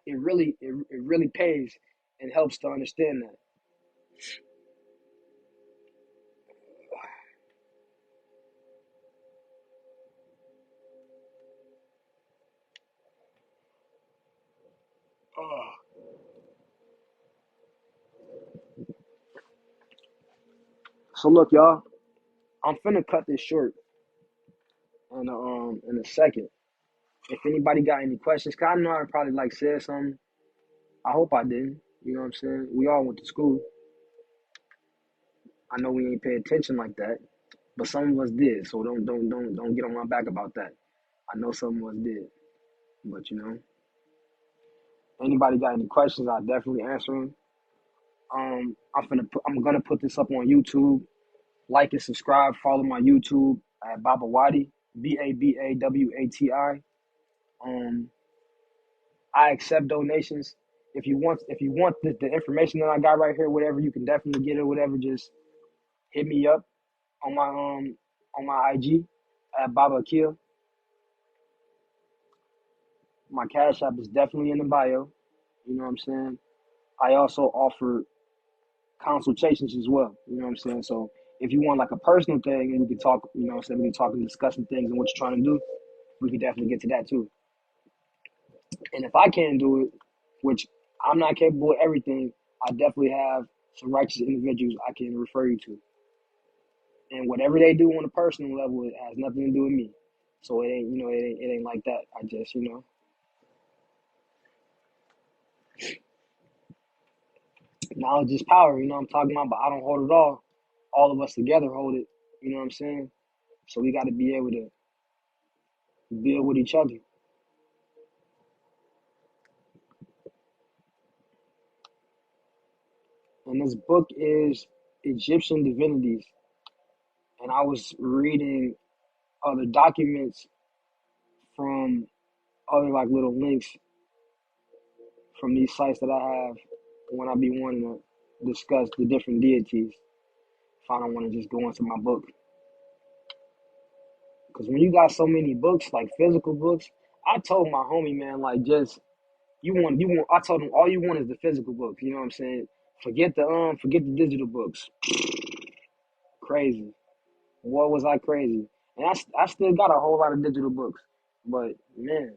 A: It really pays and helps to understand that. Oh, So look, y'all, I'm finna cut this short in a second. If anybody got any questions, cause I know I probably like said something. I hope I didn't. You know what I'm saying? We all went to school. I know we ain't pay attention like that, but some of us did. So don't get on my back about that. I know some of us did, but anybody got any questions, I'll definitely answer them. I'm gonna put this up on YouTube. Like and subscribe. Follow my YouTube at BabaWati, BabaWati. Um, I accept donations. If you want the information that I got right here, whatever, you can definitely get it. Whatever, just hit me up on my IG at BabaAkil. My Cash App is definitely in the bio. You know what I'm saying? I also offer consultations as well. You know what I'm saying? So if you want like a personal thing and we can talk, you know what I'm saying, we can talk and discuss some things and what you're trying to do, we can definitely get to that too. And if I can't do it, which I'm not capable of everything, I definitely have some righteous individuals I can refer you to. And whatever they do on a personal level, it has nothing to do with me. So it ain't, it ain't like that. I just, knowledge is power. You know what I'm talking about? But I don't hold it all. All of us together hold it. You know what I'm saying? So we got to be able to build with each other. And this book is Egyptian Divinities. And I was reading other documents from other like little links from these sites that I have when I be wanting to discuss the different deities. If I don't want to just go into my book, because when you got so many books, like physical books, I told my homie, man, like just you want. I told him all you want is the physical books. You know what I'm saying? Forget the digital books. Crazy. What was I crazy? And I still got a whole lot of digital books, but man,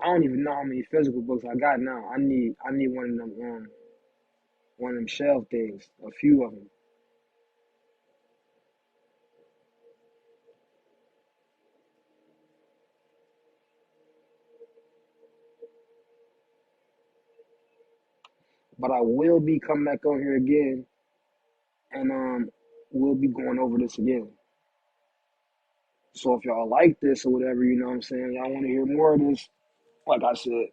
A: I don't even know how many physical books I got now. I need one of them shelf things, a few of them. But I will be coming back on here again, and we'll be going over this again. So if y'all like this or whatever, you know what I'm saying, y'all want to hear more of this, like I said,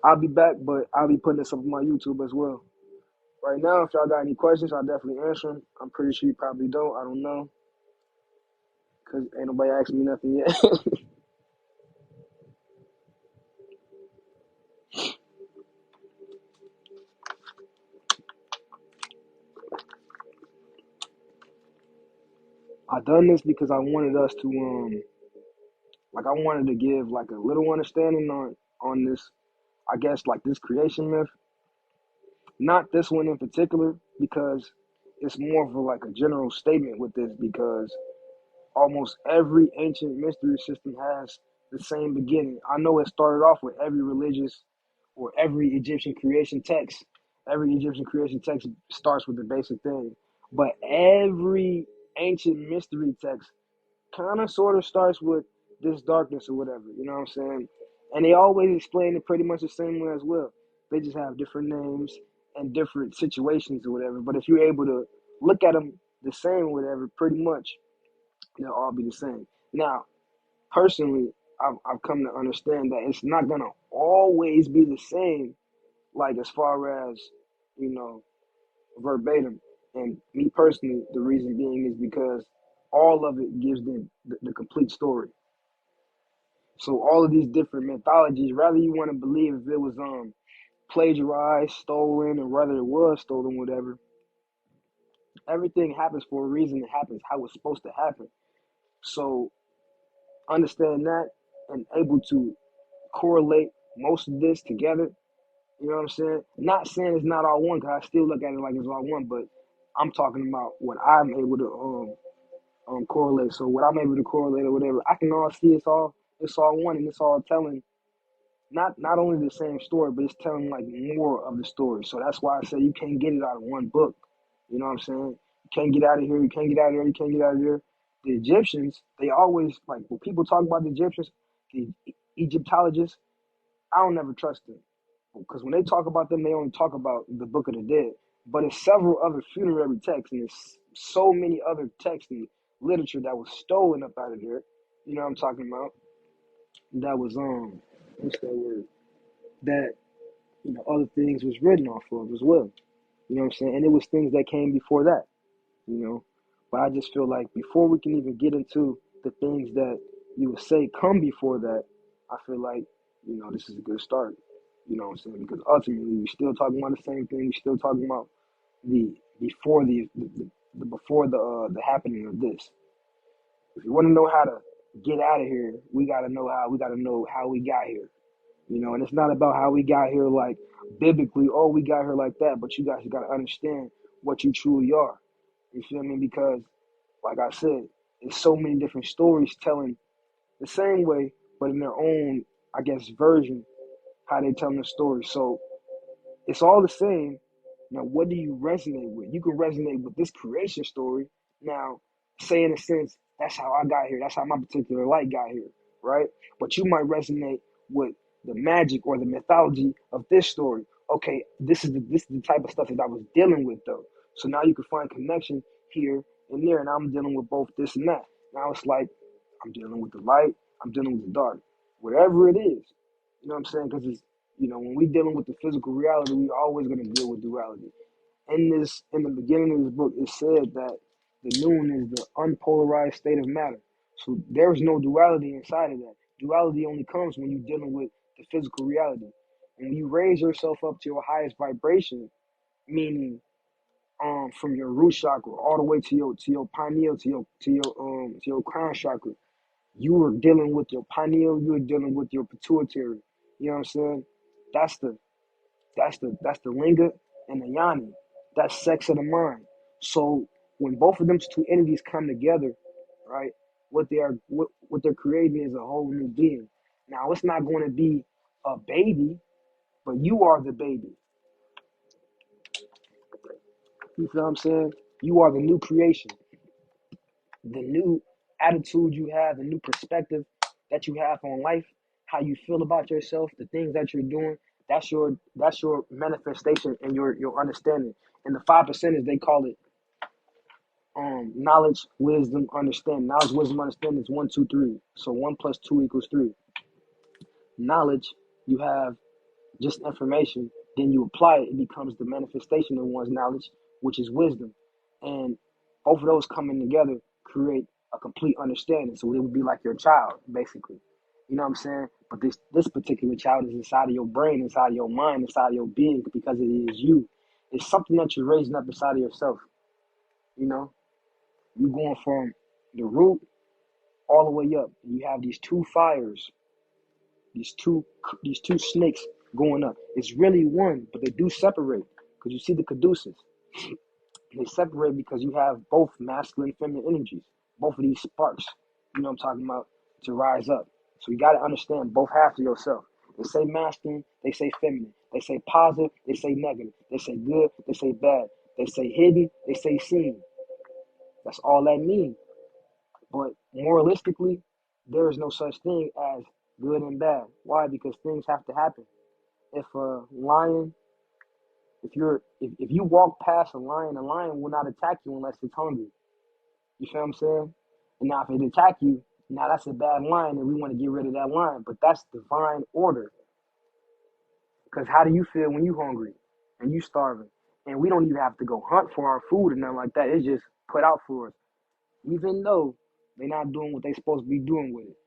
A: I'll be back, but I'll be putting this up on my YouTube as well. Right now, if y'all got any questions, I'll definitely answer them. I'm pretty sure you probably don't. I don't know, because ain't nobody asked me nothing yet. I done this because I wanted us to like I wanted to give like a little understanding on this, I guess, like this creation myth. Not this one in particular, because it's more of like a general statement with this, because almost every ancient mystery system has the same beginning. I know it started off with every religious or every Egyptian creation text. Every Egyptian creation text starts with the basic thing. But every ancient mystery text kind of sort of starts with this darkness or whatever, you know what I'm saying? And they always explain it pretty much the same way as well. They just have different names and different situations or whatever. But if you're able to look at them the same or whatever, pretty much they'll all be the same. Now, personally, I've come to understand that it's not gonna always be the same, like as far as you know, verbatim. And me personally, the reason being is because all of it gives the complete story. So all of these different mythologies, rather you want to believe if it was plagiarized, stolen, or whether it was stolen, whatever, everything happens for a reason. It happens how it's supposed to happen. So understand that and able to correlate most of this together. You know what I'm saying? Not saying it's not all one, because I still look at it like it's all one, but I'm talking about what I'm able to correlate. So what I'm able to correlate or whatever, I can all see it's all one, and it's all telling not only the same story, but it's telling like more of the story. So that's why I say you can't get it out of one book. You know what I'm saying? You can't get out of here. You can't get out of here. You can't get out of here. The Egyptians, they always, like, when people talk about the Egyptians, the Egyptologists, I don't never trust them. Because when they talk about them, they only talk about the Book of the Dead. But it's several other funerary texts, and there's so many other texts and literature that was stolen up out of there. You know what I'm talking about? That was, what's that word? That, other things was written off of as well. You know what I'm saying? And it was things that came before that, you know. But I just feel like before we can even get into the things that you would say come before that, I feel like, this is a good start. You know what I'm saying? Because ultimately we're still talking about the same thing. We're still talking about the before the before the happening of this. If you want to know how to get out of here, we gotta know how we got here. And it's not about how we got here like biblically, oh, we got here like that, but you guys got to understand what you truly are. You feel me? Because, like I said, there's so many different stories telling the same way, but in their own, I guess, version, how they telling the story. So it's all the same. Now, what do you resonate with? You can resonate with this creation story. Now, say in a sense, that's how I got here. That's how my particular light got here, right? But you might resonate with the magic or the mythology of this story. Okay, this is the type of stuff that I was dealing with though. So now you can find connection here and there, and I'm dealing with both this and that. Now it's like I'm dealing with the light, I'm dealing with the dark, whatever it is. You know what I'm saying? Because when we dealing with the physical reality, we always going to deal with duality. In the beginning of this book, it said that the Nun is the unpolarized state of matter. So there's no duality inside of that. Duality only comes when you're dealing with the physical reality. And when you raise yourself up to your highest vibration, meaning from your root chakra all the way to your pineal, to your crown chakra, you are dealing with your pineal, you are dealing with your pituitary. You know what I'm saying? That's the that's the linga and the yoni. That's sex of the mind. So when both of them two entities come together, right, what they're creating is a whole new being. Now it's not going to be a baby, but you are the baby. You feel what I'm saying? You are the new creation, the new attitude you have, the new perspective that you have on life, how you feel about yourself, the things that you're doing. That's your manifestation and your understanding. And the 5% they call it knowledge, wisdom, understanding. Knowledge, wisdom, understanding is 1, 2, 3. So 1 plus 2 equals 3. Knowledge, you have just information, then you apply it, it becomes the manifestation of one's knowledge, which is wisdom. And both of those coming together create a complete understanding. So it would be like your child, basically. You know what I'm saying? But this particular child is inside of your brain, inside of your mind, inside of your being, because it is you. It's something that you're raising up inside of yourself. You know, you're going from the root all the way up. You have these two fires, these two snakes going up. It's really one, but they do separate because you see the caduceus. They separate because you have both masculine and feminine energies, both of these sparks. You know what I'm talking about, to rise up. So you got to understand both halves of yourself. They say masculine, they say feminine. They say positive, they say negative. They say good, they say bad. They say hidden, they say seen. That's all that means. But moralistically, there is no such thing as good and bad. Why? Because things have to happen. If a lion, if you walk past a lion will not attack you unless it's hungry. You feel what I'm saying? And now if it attack you, now that's a bad lion and we want to get rid of that lion. But that's divine order. Because how do you feel when you hungry and you starving? And we don't even have to go hunt for our food or nothing like that. It's just put out for us. Even though they're not doing what they're supposed to be doing with it.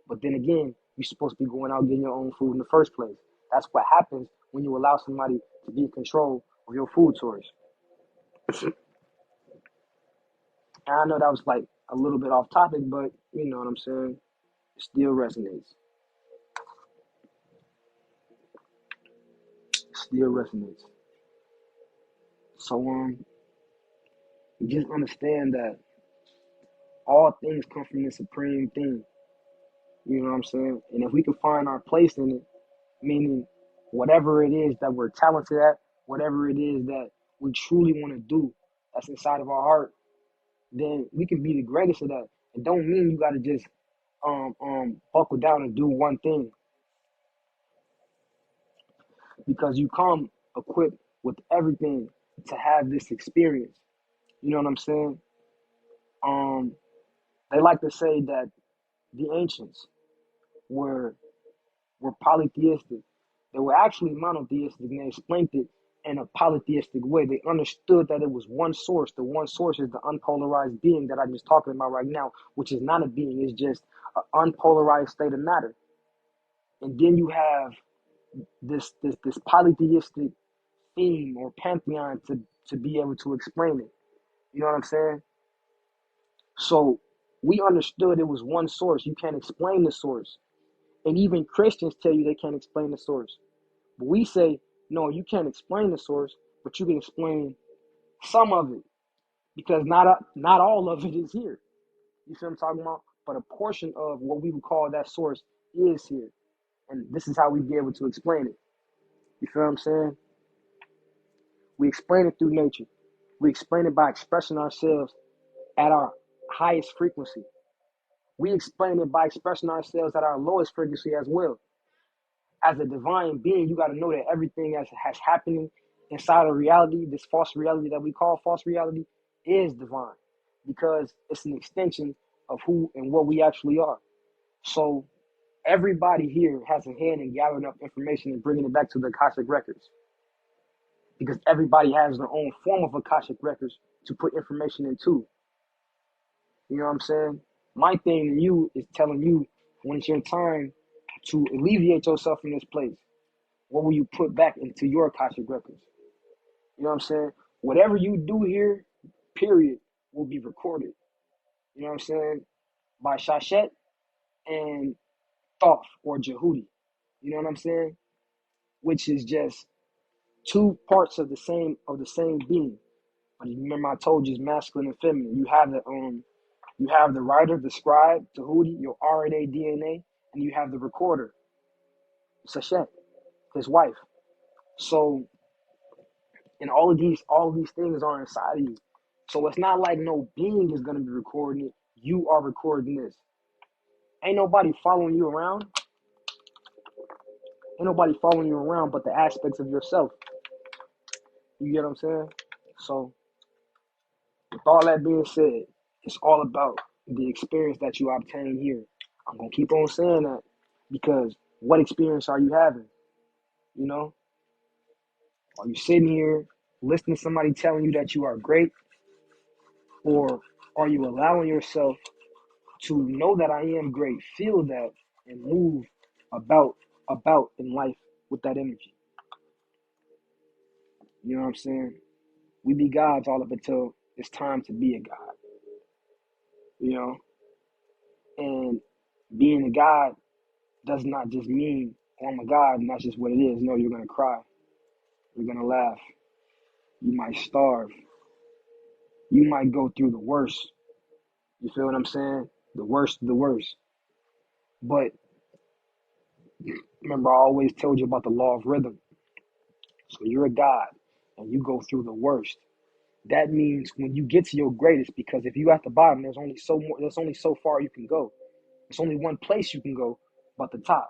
A: But then again, you're supposed to be going out getting your own food in the first place. That's what happens when you allow somebody to be in control of your food source. And I know that was like a little bit off topic, but you know what I'm saying? It still resonates. It still resonates. So just understand that all things come from the supreme thing. You know what I'm saying? And if we can find our place in it, meaning whatever it is that we're talented at, whatever it is that we truly want to do, that's inside of our heart, then we can be the greatest of that. It don't mean you gotta just buckle down and do one thing, because you come equipped with everything to have this experience. You know what I'm saying? Um, they like to say that the ancients were polytheistic. They were actually monotheistic, and they explained it in a polytheistic way. They understood that it was one source. The one source is the unpolarized being that I'm just talking about right now, which is not a being, it's just an unpolarized state of matter. And then you have this polytheistic theme or pantheon to be able to explain it. You know what I'm saying? So we understood it was one source. You can't explain the source. And even Christians tell you they can't explain the source. But we say, no, you can't explain the source, but you can explain some of it, because not all of it is here. You see what I'm talking about? But a portion of what we would call that source is here. And this is how we be able to explain it. You feel what I'm saying? We explain it through nature. We explain it by expressing ourselves at our highest frequency. We explain it by expressing ourselves at our lowest frequency as well. As a divine being, you got to know that everything has happening inside of reality, this false reality that we call false reality, is divine, because it's an extension of who and what we actually are. So everybody here has a hand in gathering up information and bringing it back to the Akashic records, because everybody has their own form of Akashic records to put information into. You know what I'm saying? My thing to you is telling you, when it's your time to alleviate yourself from this place, what will you put back into your Akashic records? You know what I'm saying? Whatever you do here, period, will be recorded. You know what I'm saying? By Shashet and Thoth or Jehudi. You know what I'm saying? Which is just two parts of the same being. But you remember I told you it's masculine and feminine. You have the writer, the scribe, Jehudi, your RNA, DNA, and you have the recorder, Sashet, his wife. So, and all of these things are inside of you. So it's not like no being is gonna be recording it. You are recording this. Ain't nobody following you around. Ain't nobody following you around but the aspects of yourself. You get what I'm saying? So with all that being said, it's all about the experience that you obtain here. I'm gonna keep on saying that, because what experience are you having? You know? Are you sitting here listening to somebody telling you that you are great? Or are you allowing yourself to know that I am great, feel that, and move about in life with that energy? You know what I'm saying? We be gods all up until it's time to be a god, you know? And being a god does not just mean, oh, I'm a god, and that's just what it is. No, you're gonna cry, you're gonna laugh, you might starve, you might go through the worst. You feel what I'm saying? The worst of the worst. But remember, I always told you about the law of rhythm. So you're a god and you go through the worst. That means when you get to your greatest, because if you at the bottom, there's only so far you can go. There's only one place you can go but the top.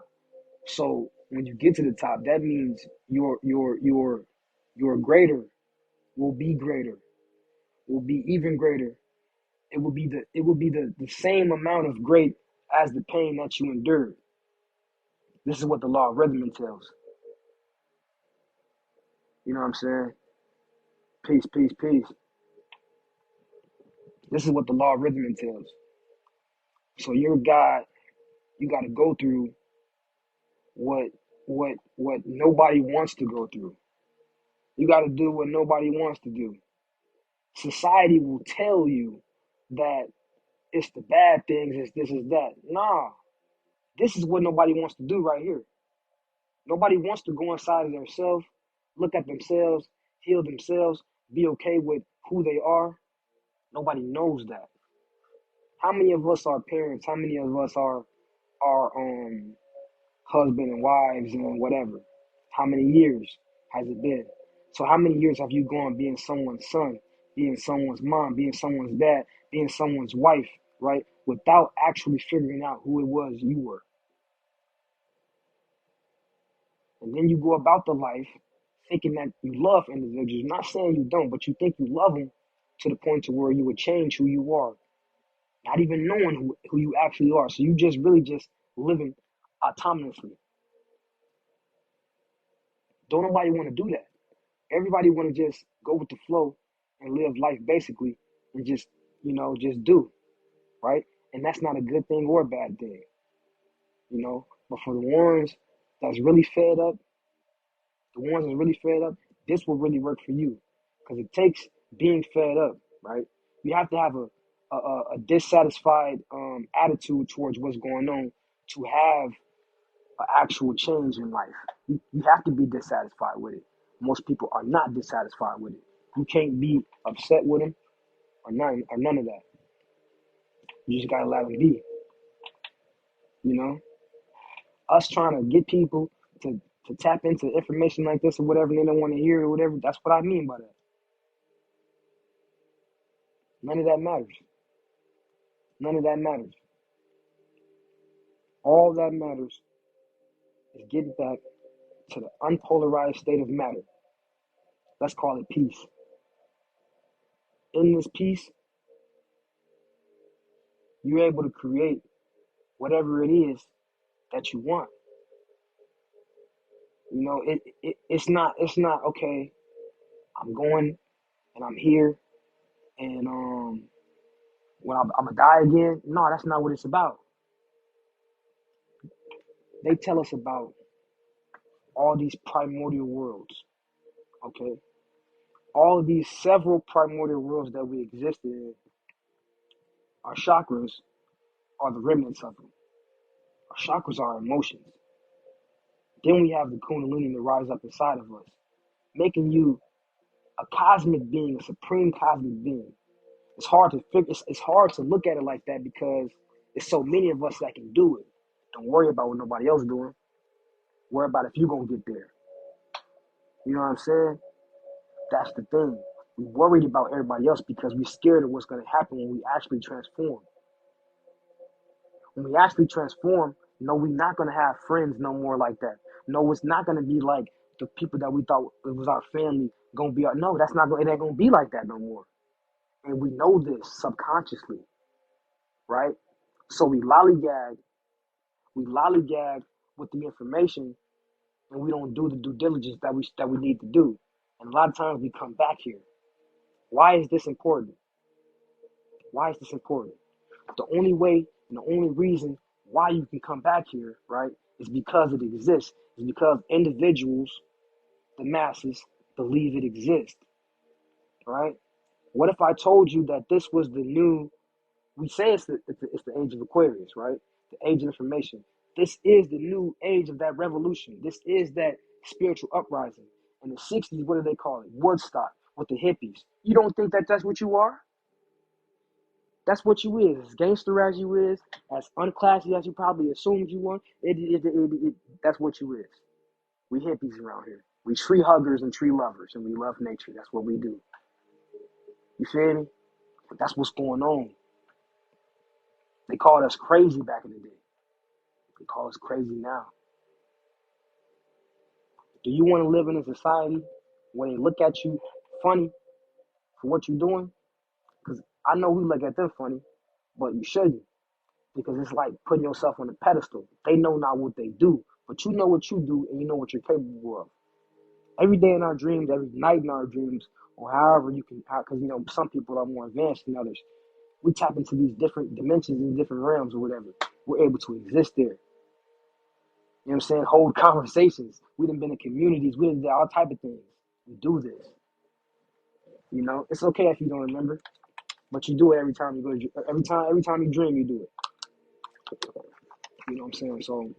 A: So when you get to the top, that means your greater will be even greater. It will be the same amount of great as the pain that you endured. This is what the law of rhythm entails. You know what I'm saying? Peace, peace, peace. This is what the law of rhythm entails. So you're God, you gotta go through what what nobody wants to go through. You gotta do what nobody wants to do. Society will tell you that it's the bad things, it's this, is that. Nah, this is what nobody wants to do right here. Nobody wants to go inside of themselves, look at themselves, heal themselves, be okay with who they are. Nobody knows that. How many of us are parents? How many of us are husband and wives and whatever? How many years has it been? So how many years have you gone being someone's son, being someone's mom, being someone's dad, being someone's wife, right? Without actually figuring out who it was you were. And then you go about the life thinking that you love individuals. Not saying you don't, but you think you love them to the point to where you would change who you are, not even knowing who you actually are. So you just really just living autonomously. Don't nobody want to do that. Everybody want to just go with the flow and live life basically and just, just do, right? And that's not a good thing or a bad thing, you know. But for the ones that's really fed up, this will really work for you because it takes being fed up, right? You have to have a dissatisfied attitude towards what's going on to have an actual change in life. You have to be dissatisfied with it. Most people are not dissatisfied with it. You can't be upset with them or none of that. You just gotta let them be. You know, us trying to get people to tap into information like this or whatever and they don't want to hear it or whatever. That's what I mean by that. None of that matters. None of that matters. All that matters is getting back to the unpolarized state of matter. Let's call it peace. In this peace, you're able to create whatever it is that you want. It's not okay. I'm going and I'm here and when I'm gonna die again. No, that's not what it's about. They tell us about all these primordial worlds. Okay, all of these several primordial worlds that we existed in. Our chakras are the remnants of them. Our chakras are our emotions. Then we have the kundalini that rise up inside of us, making you a cosmic being, a supreme cosmic being. It's hard to figure. It's hard to look at it like that because there's so many of us that can do it. Don't worry about what nobody else doing. Worry about if you gonna get there. You know what I'm saying? That's the thing. We worried about everybody else because we're scared of what's gonna happen when we actually transform. When we actually transform, no, we're not gonna have friends no more like that. No, it's not gonna be like the people that we thought it was our family gonna be our. No, that's not. It ain't gonna be like that no more. And we know this subconsciously, right? So we lollygag with the information, and we don't do the due diligence that we need to do. And a lot of times we come back here. Why is this important? Why is this important? The only way and the only reason why you can come back here, right, is because it exists. It's because individuals, the masses, believe it exists, right? What if I told you that this was the new? We say it's the age of Aquarius, right? The age of information. This is the new age of that revolution. This is that spiritual uprising. In the 60s, what do they call it? Woodstock with the hippies. You don't think that that's what you are? That's what you is. As gangster as you is, as unclassy as you probably assumed you were, that's what you is. We hippies around here. We tree huggers and tree lovers, and we love nature. That's what we do. You feel me? But that's what's going on. They called us crazy back in the day. They call us crazy now. Do you want to live in a society where they look at you funny for what you're doing? Because I know we look at them funny, but you shouldn't. Because it's like putting yourself on a pedestal. They know not what they do, but you know what you do and you know what you're capable of. Every day in our dreams, every night in our dreams, or however you can, because some people are more advanced than others. We tap into these different dimensions and different realms or whatever. We're able to exist there. You know what I'm saying? Hold conversations. We done been in communities. We done did all type of things. We do this. It's okay if you don't remember, but you do it every time you go. Every time you dream, you do it. You know what I'm saying? So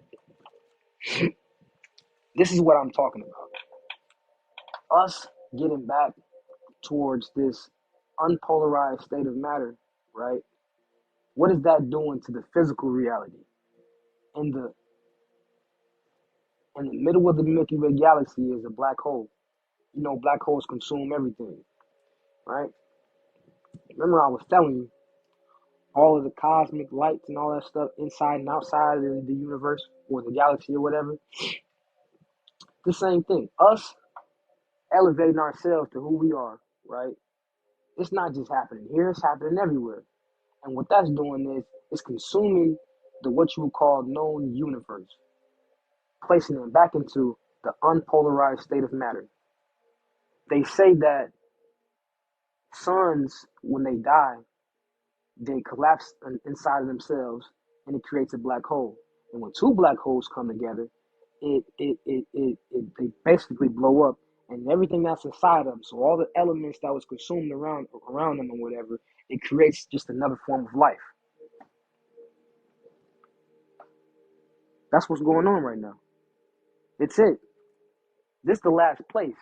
A: this is what I'm talking about. Us getting back towards this unpolarized state of matter, right? What is that doing to the physical reality? In the middle of the Milky Way galaxy is a black hole. Black holes consume everything, right? Remember I was telling you all of the cosmic lights and all that stuff inside and outside of the universe or the galaxy or whatever. The same thing. Us elevating ourselves to who we are, right? It's not just happening here, it's happening everywhere. And what that's doing is it's consuming the what you would call known universe, placing them back into the unpolarized state of matter. They say that suns, when they die, they collapse inside of themselves and it creates a black hole. And when two black holes come together, they basically blow up and everything that's inside them. So all the elements that was consumed around them or whatever, it creates just another form of life. That's what's going on right now. It's it. This the last place.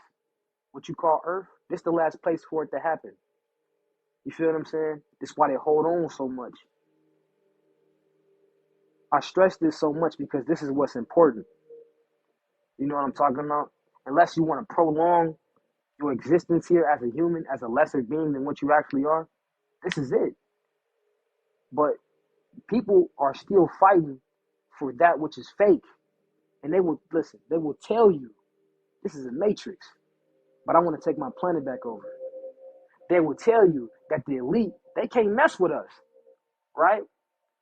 A: What you call Earth, this the last place for it to happen. You feel what I'm saying? That's why they hold on so much. I stress this so much because this is what's important. You know what I'm talking about? Unless you want to prolong your existence here as a human, as a lesser being than what you actually are, this is it. But people are still fighting for that which is fake. And they will, listen, they will tell you this is a matrix, but I want to take my planet back over. They will tell you that the elite, they can't mess with us, right?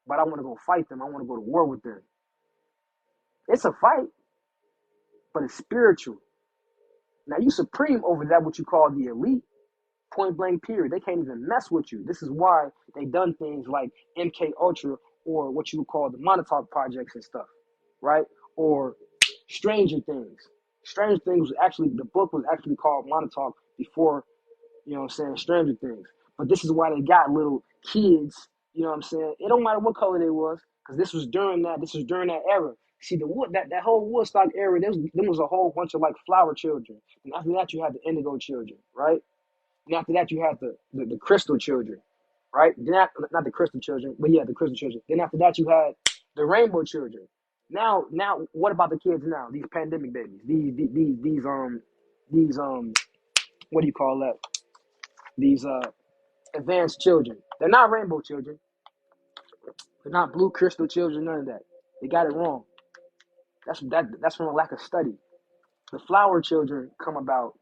A: But I want to go fight them. I want to go to war with them. It's a fight, but it's spiritual. Now you supreme over that what you call the elite, point blank period. They can't even mess with you. This is why they done things like MK Ultra or what you would call the Montauk projects and stuff, right? Or Stranger Things. Stranger Things was actually, the book was actually called Montauk before, you know what I'm saying, Stranger Things. But this is why they got little kids, you know what I'm saying? It don't matter what color they was, because this was during that era. See the wood that whole Woodstock era, there was a whole bunch of like flower children. And after that you had the indigo children, right? And after that you had the crystal children, right? Then after, not the crystal children, but yeah, the crystal children. Then after that you had the rainbow children. Now what about the kids now? These pandemic babies. These what do you call that? These advanced children. They're not rainbow children. They're not blue crystal children, none of that. They got it wrong. That's from a lack of study. The flower children come about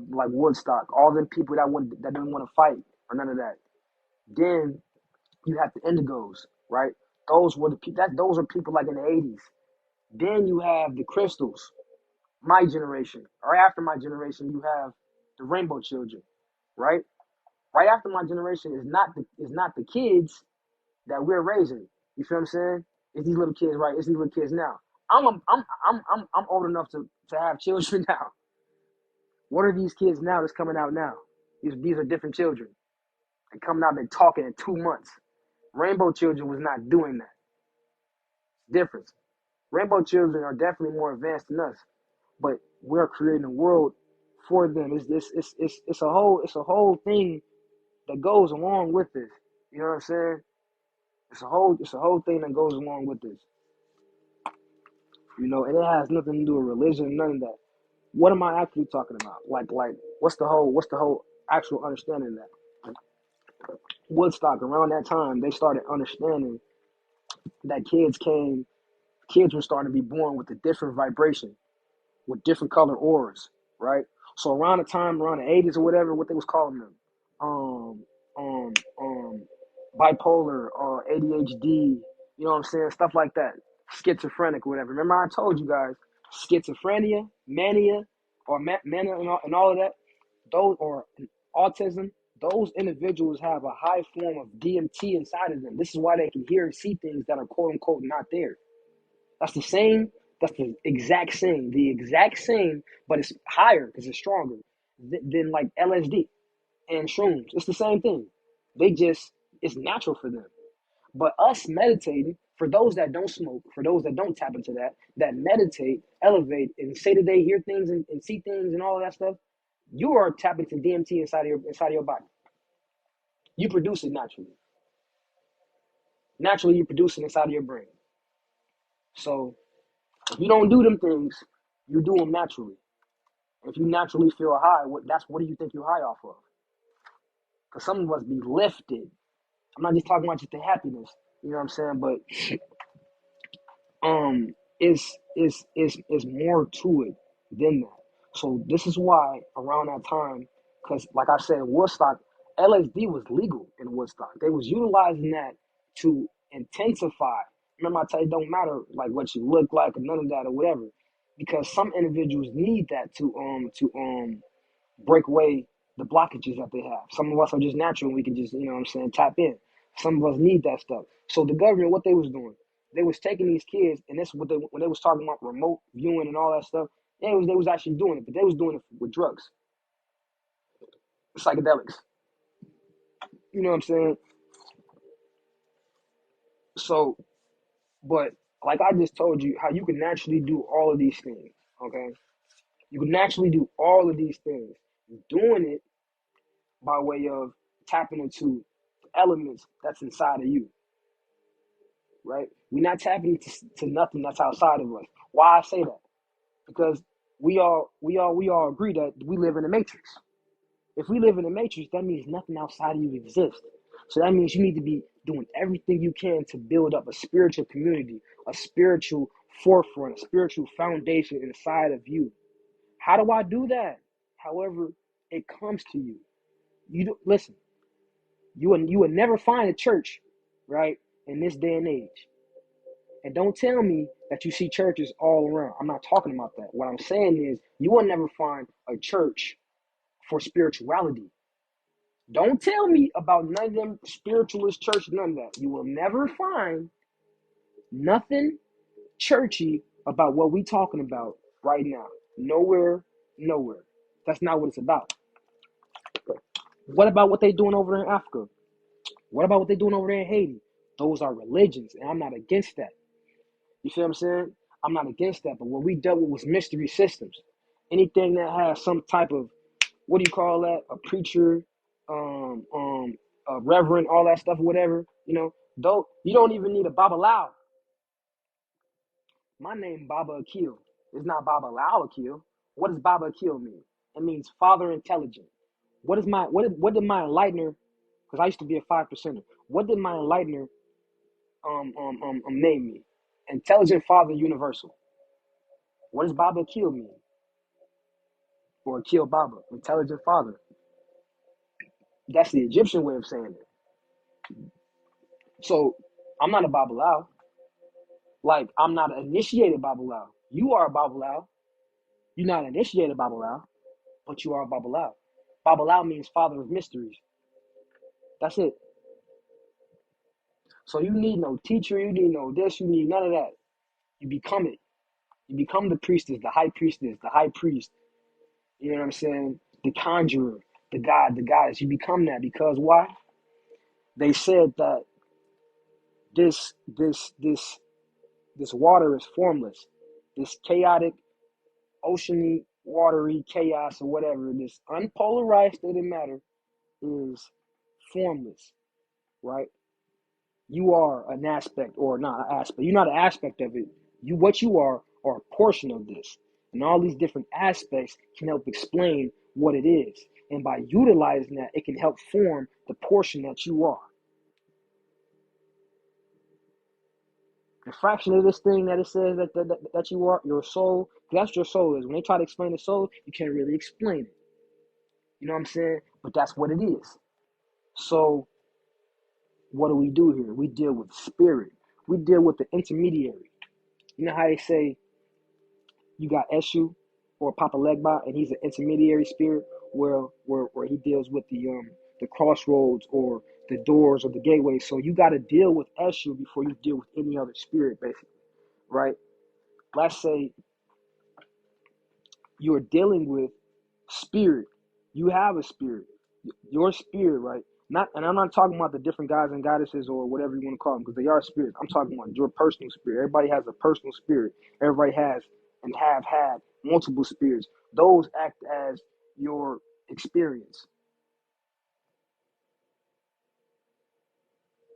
A: like Woodstock, all them people that didn't want to fight or none of that. Then you have the indigos, right? Those were the people those are people like in the 80s. Then you have the crystals, my generation. Or after my generation, you have the rainbow children, right? Right after my generation is not the kids that we're raising. You feel what I'm saying? It's these little kids, right? It's these little kids now. I'm old enough to have children now. What are these kids now that's coming out now? These are different children. They coming out, they talking in 2 months. Rainbow children was not doing that. Difference. Rainbow children are definitely more advanced than us, but we're creating a world for them. It's a whole thing that goes along with this. You know what I'm saying? It's a whole thing that goes along with this. You know, and it has nothing to do with religion, none of that. What am I actually talking about? Like what's the whole actual understanding of that? Woodstock, around that time, they started understanding that kids were starting to be born with a different vibration, with different color auras, right? So around the time, around the 80s or whatever, what they was calling them, um, um, um, bipolar or ADHD, you know what I'm saying? Stuff like that, schizophrenic or whatever. Remember I told you guys, schizophrenia, mania, or mania and all of that, those or autism, those individuals have a high form of DMT inside of them. This is why they can hear and see things that are quote unquote not there. That's the same. That's the exact same. The exact same, but it's higher because it's stronger than like LSD and shrooms. It's the same thing. It's natural for them. But us meditating, for those that don't smoke, for those that don't tap into that meditate, elevate, and say that they hear things and see things and all of that stuff, you are tapping into DMT inside of your body. You produce it naturally. Naturally, you produce it inside of your brain. So if you don't do them things, you do them naturally. If you naturally feel high, what do you think you're high off of? Because some of us be lifted. I'm not just talking about just the happiness, you know what I'm saying? But it's more to it than that. So this is why around that time, because like I said, Woodstock, LSD was legal in Woodstock. They was utilizing that to intensify. Remember, I tell you, it don't matter like what you look like or none of that or whatever, because some individuals need that to break away the blockages that they have. Some of us are just natural and we can just, you know what I'm saying, tap in. Some of us need that stuff. So the government, what they was doing, they was taking these kids, and this is what they, when they was talking about remote viewing and all that stuff, they was actually doing it, but they was doing it with drugs, psychedelics. You know what I'm saying? So, but like I just told you, how you can naturally do all of these things, okay? You can naturally do all of these things. Doing it by way of tapping into elements that's inside of you, right? We're not tapping to nothing that's outside of us. Why I say that? Because we all agree that we live in a matrix. If we live in a matrix, that means nothing outside of you exists. So that means you need to be doing everything you can to build up a spiritual community, a spiritual forefront, a spiritual foundation inside of you. How do I do that? However, it comes to you. You do, listen. You will never find a church, right, in this day and age. And don't tell me that you see churches all around. I'm not talking about that. What I'm saying is you will never find a church for spirituality. Don't tell me about none of them spiritualist church, none of that. You will never find nothing churchy about what we talking about right now. Nowhere, nowhere. That's not what it's about. What about what they doing over in Africa? What about what they doing over there in Haiti? Those are religions, and I'm not against that. You feel what I'm saying? I'm not against that. But what we dealt with was mystery systems. Anything that has some type of, what do you call that? A preacher, a reverend, all that stuff, whatever. You know, though you don't even need a Babalao. My name BabaAkil. It's not Akil. What does BabaAkil mean? It means Father Intelligent. What did my enlightener? Because I used to be a 5%er. What did my enlightener name me? Intelligent Father Universal. What does BabaAkil mean? Or Akil Baba, Intelligent Father. That's the Egyptian way of saying it. So I'm not a Babalao. Like, I'm not an initiated Babalao. You are a Babalao. You're not an initiated Babalao, but you are a Babalao. Babalao means Father of Mysteries. That's it. So you need no teacher, you need no this, you need none of that. You become it. You become the priestess, the high priestess, the high priest. You know what I'm saying? The conjurer, the god, the goddess. You become that because why? They said that this this this this water is formless. This chaotic, oceany, watery chaos or whatever, this unpolarized state of matter is formless, right? You are an aspect, or not an aspect. You're not an aspect of it. What you are a portion of this. And all these different aspects can help explain what it is. And by utilizing that, it can help form the portion that you are. The fraction of this thing that it says that you are, your soul, that's what your soul is. When they try to explain the soul, you can't really explain it. You know what I'm saying? But that's what it is. So what do we do here? We deal with spirit. We deal with the intermediary. You know how they say you got Eshu or Papa Legba, and he's an intermediary spirit where he deals with the crossroads or the doors or the gateways. So you got to deal with Eshu before you deal with any other spirit, basically, right? Let's say you're dealing with spirit. You have a spirit. Your spirit, right? Not, and I'm not talking about the different gods and goddesses or whatever you want to call them, because they are spirits. I'm talking about your personal spirit. Everybody has a personal spirit. Everybody has and have had multiple spirits. Those act as your experience.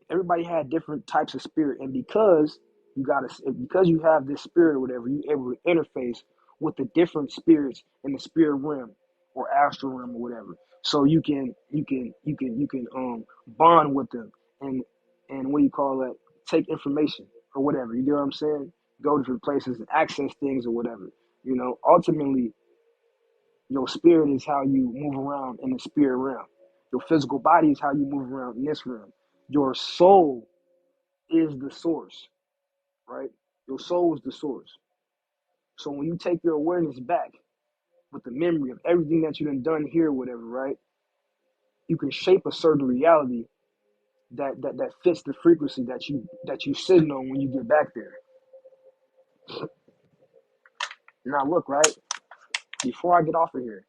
A: Everybody had different types of spirit, and because you have this spirit or whatever, you're able to interface with the different spirits in the spirit realm. or astral realm or whatever. So you can bond with them and what you call that, take information or whatever. You know what I'm saying? Go to different places and access things or whatever. Ultimately, your spirit is how you move around in the spirit realm. Your physical body is how you move around in this realm. Your soul is the source, right? Your soul is the source. So when you take your awareness back with the memory of everything that you done here or whatever, right? You can shape a certain reality that fits the frequency that you sitting on when you get back there. Now look, right? Before I get off of here,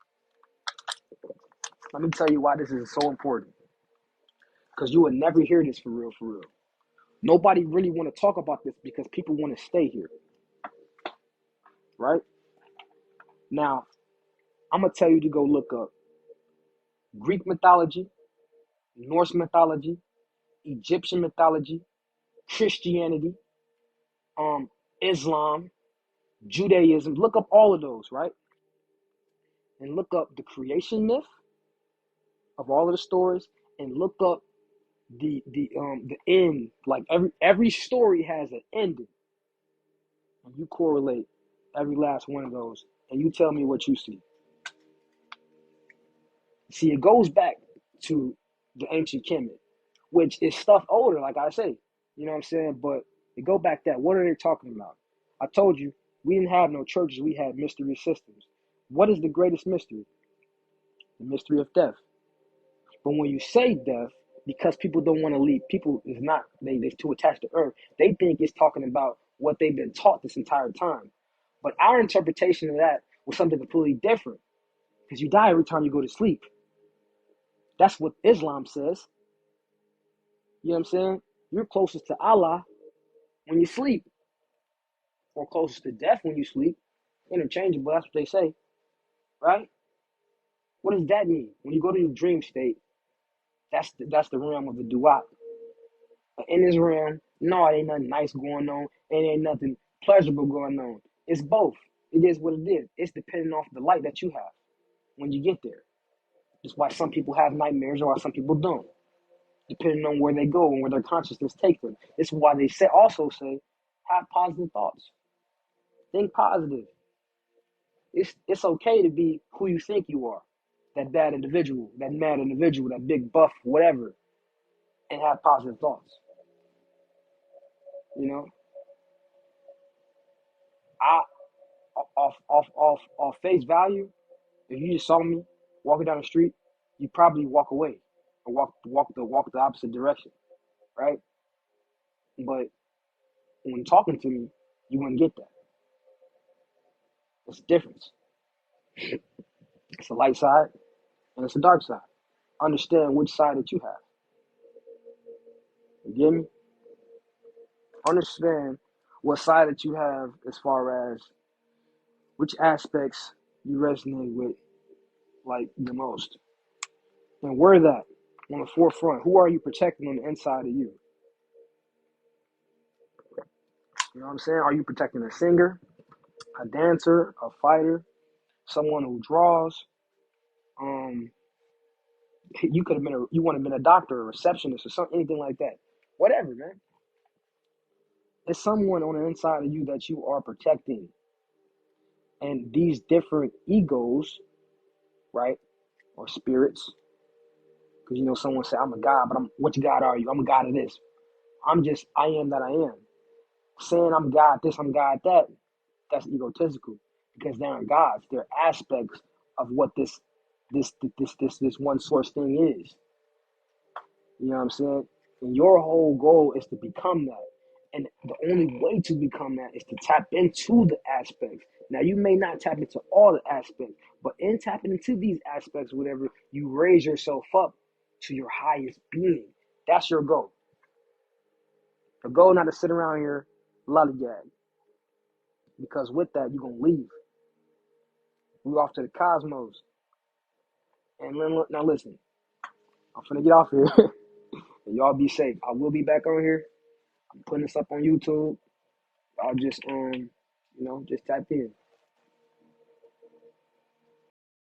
A: let me tell you why this is so important. Because you would never hear this for real, for real. Nobody really want to talk about this because people want to stay here, right? Now, I'm going to tell you to go look up Greek mythology, Norse mythology, Egyptian mythology, Christianity, Islam, Judaism. Look up all of those, right? And look up the creation myth of all of the stories, and look up the end. Like every story has an ending, and you correlate every last one of those, and you tell me what you see. See, it goes back to the ancient Kemet, which is stuff older, like I say. You know what I'm saying? But it go back that. What are they talking about? I told you, we didn't have no churches. We had mystery systems. What is the greatest mystery? The mystery of death. But when you say death, because people don't want to leave, people is not, they're too attached to earth. They think it's talking about what they've been taught this entire time. But our interpretation of that was something completely different. Because you die every time you go to sleep. That's what Islam says. You know what I'm saying? You're closest to Allah when you sleep, or closest to death when you sleep. Interchangeable, that's what they say, right? What does that mean? When you go to your dream state, that's the realm of the duat. But in this realm, no, it ain't nothing nice going on. It ain't nothing pleasurable going on. It's both. It is what it is. It's depending off the light that you have when you get there. That's why some people have nightmares or why some people don't, depending on where they go and where their consciousness takes them. This is why they also say, have positive thoughts. Think positive. It's okay to be who you think you are. That bad individual, that mad individual, that big buff, whatever, and have positive thoughts. You know, I off face value, if you just saw me walking down the street, you probably walk away or walk the opposite direction, right? But when talking to me, you wouldn't get that. It's a difference. It's a light side and it's a dark side. Understand which side that you have. You get me? Understand what side that you have as far as which aspects you resonate with like the most. And where that on the forefront. Who are you protecting on the inside of you? You know what I'm saying? Are you protecting a singer, a dancer, a fighter, someone who draws? You could have been you want to been a doctor, a receptionist, or something, anything like that. Whatever, man. It's someone on the inside of you that you are protecting. And these different egos, right, or spirits, because someone say I'm a god, but which god are you? I'm a god of this. I am that I am. Saying I'm God this, I'm God that, that's egotistical because they aren't gods. They're aspects of what this one source thing is. You know what I'm saying? And your whole goal is to become that. And the only way to become that is to tap into the aspects. Now, you may not tap into all the aspects, but in tapping into these aspects, whatever, you raise yourself up to your highest being. That's your goal. The goal not to sit around here lollygag. Because with that, you're going to leave. We off to the cosmos. And now listen, I'm finna get off here. And y'all be safe. I will be back on here. I'm putting this up on YouTube. I'll just just tap in.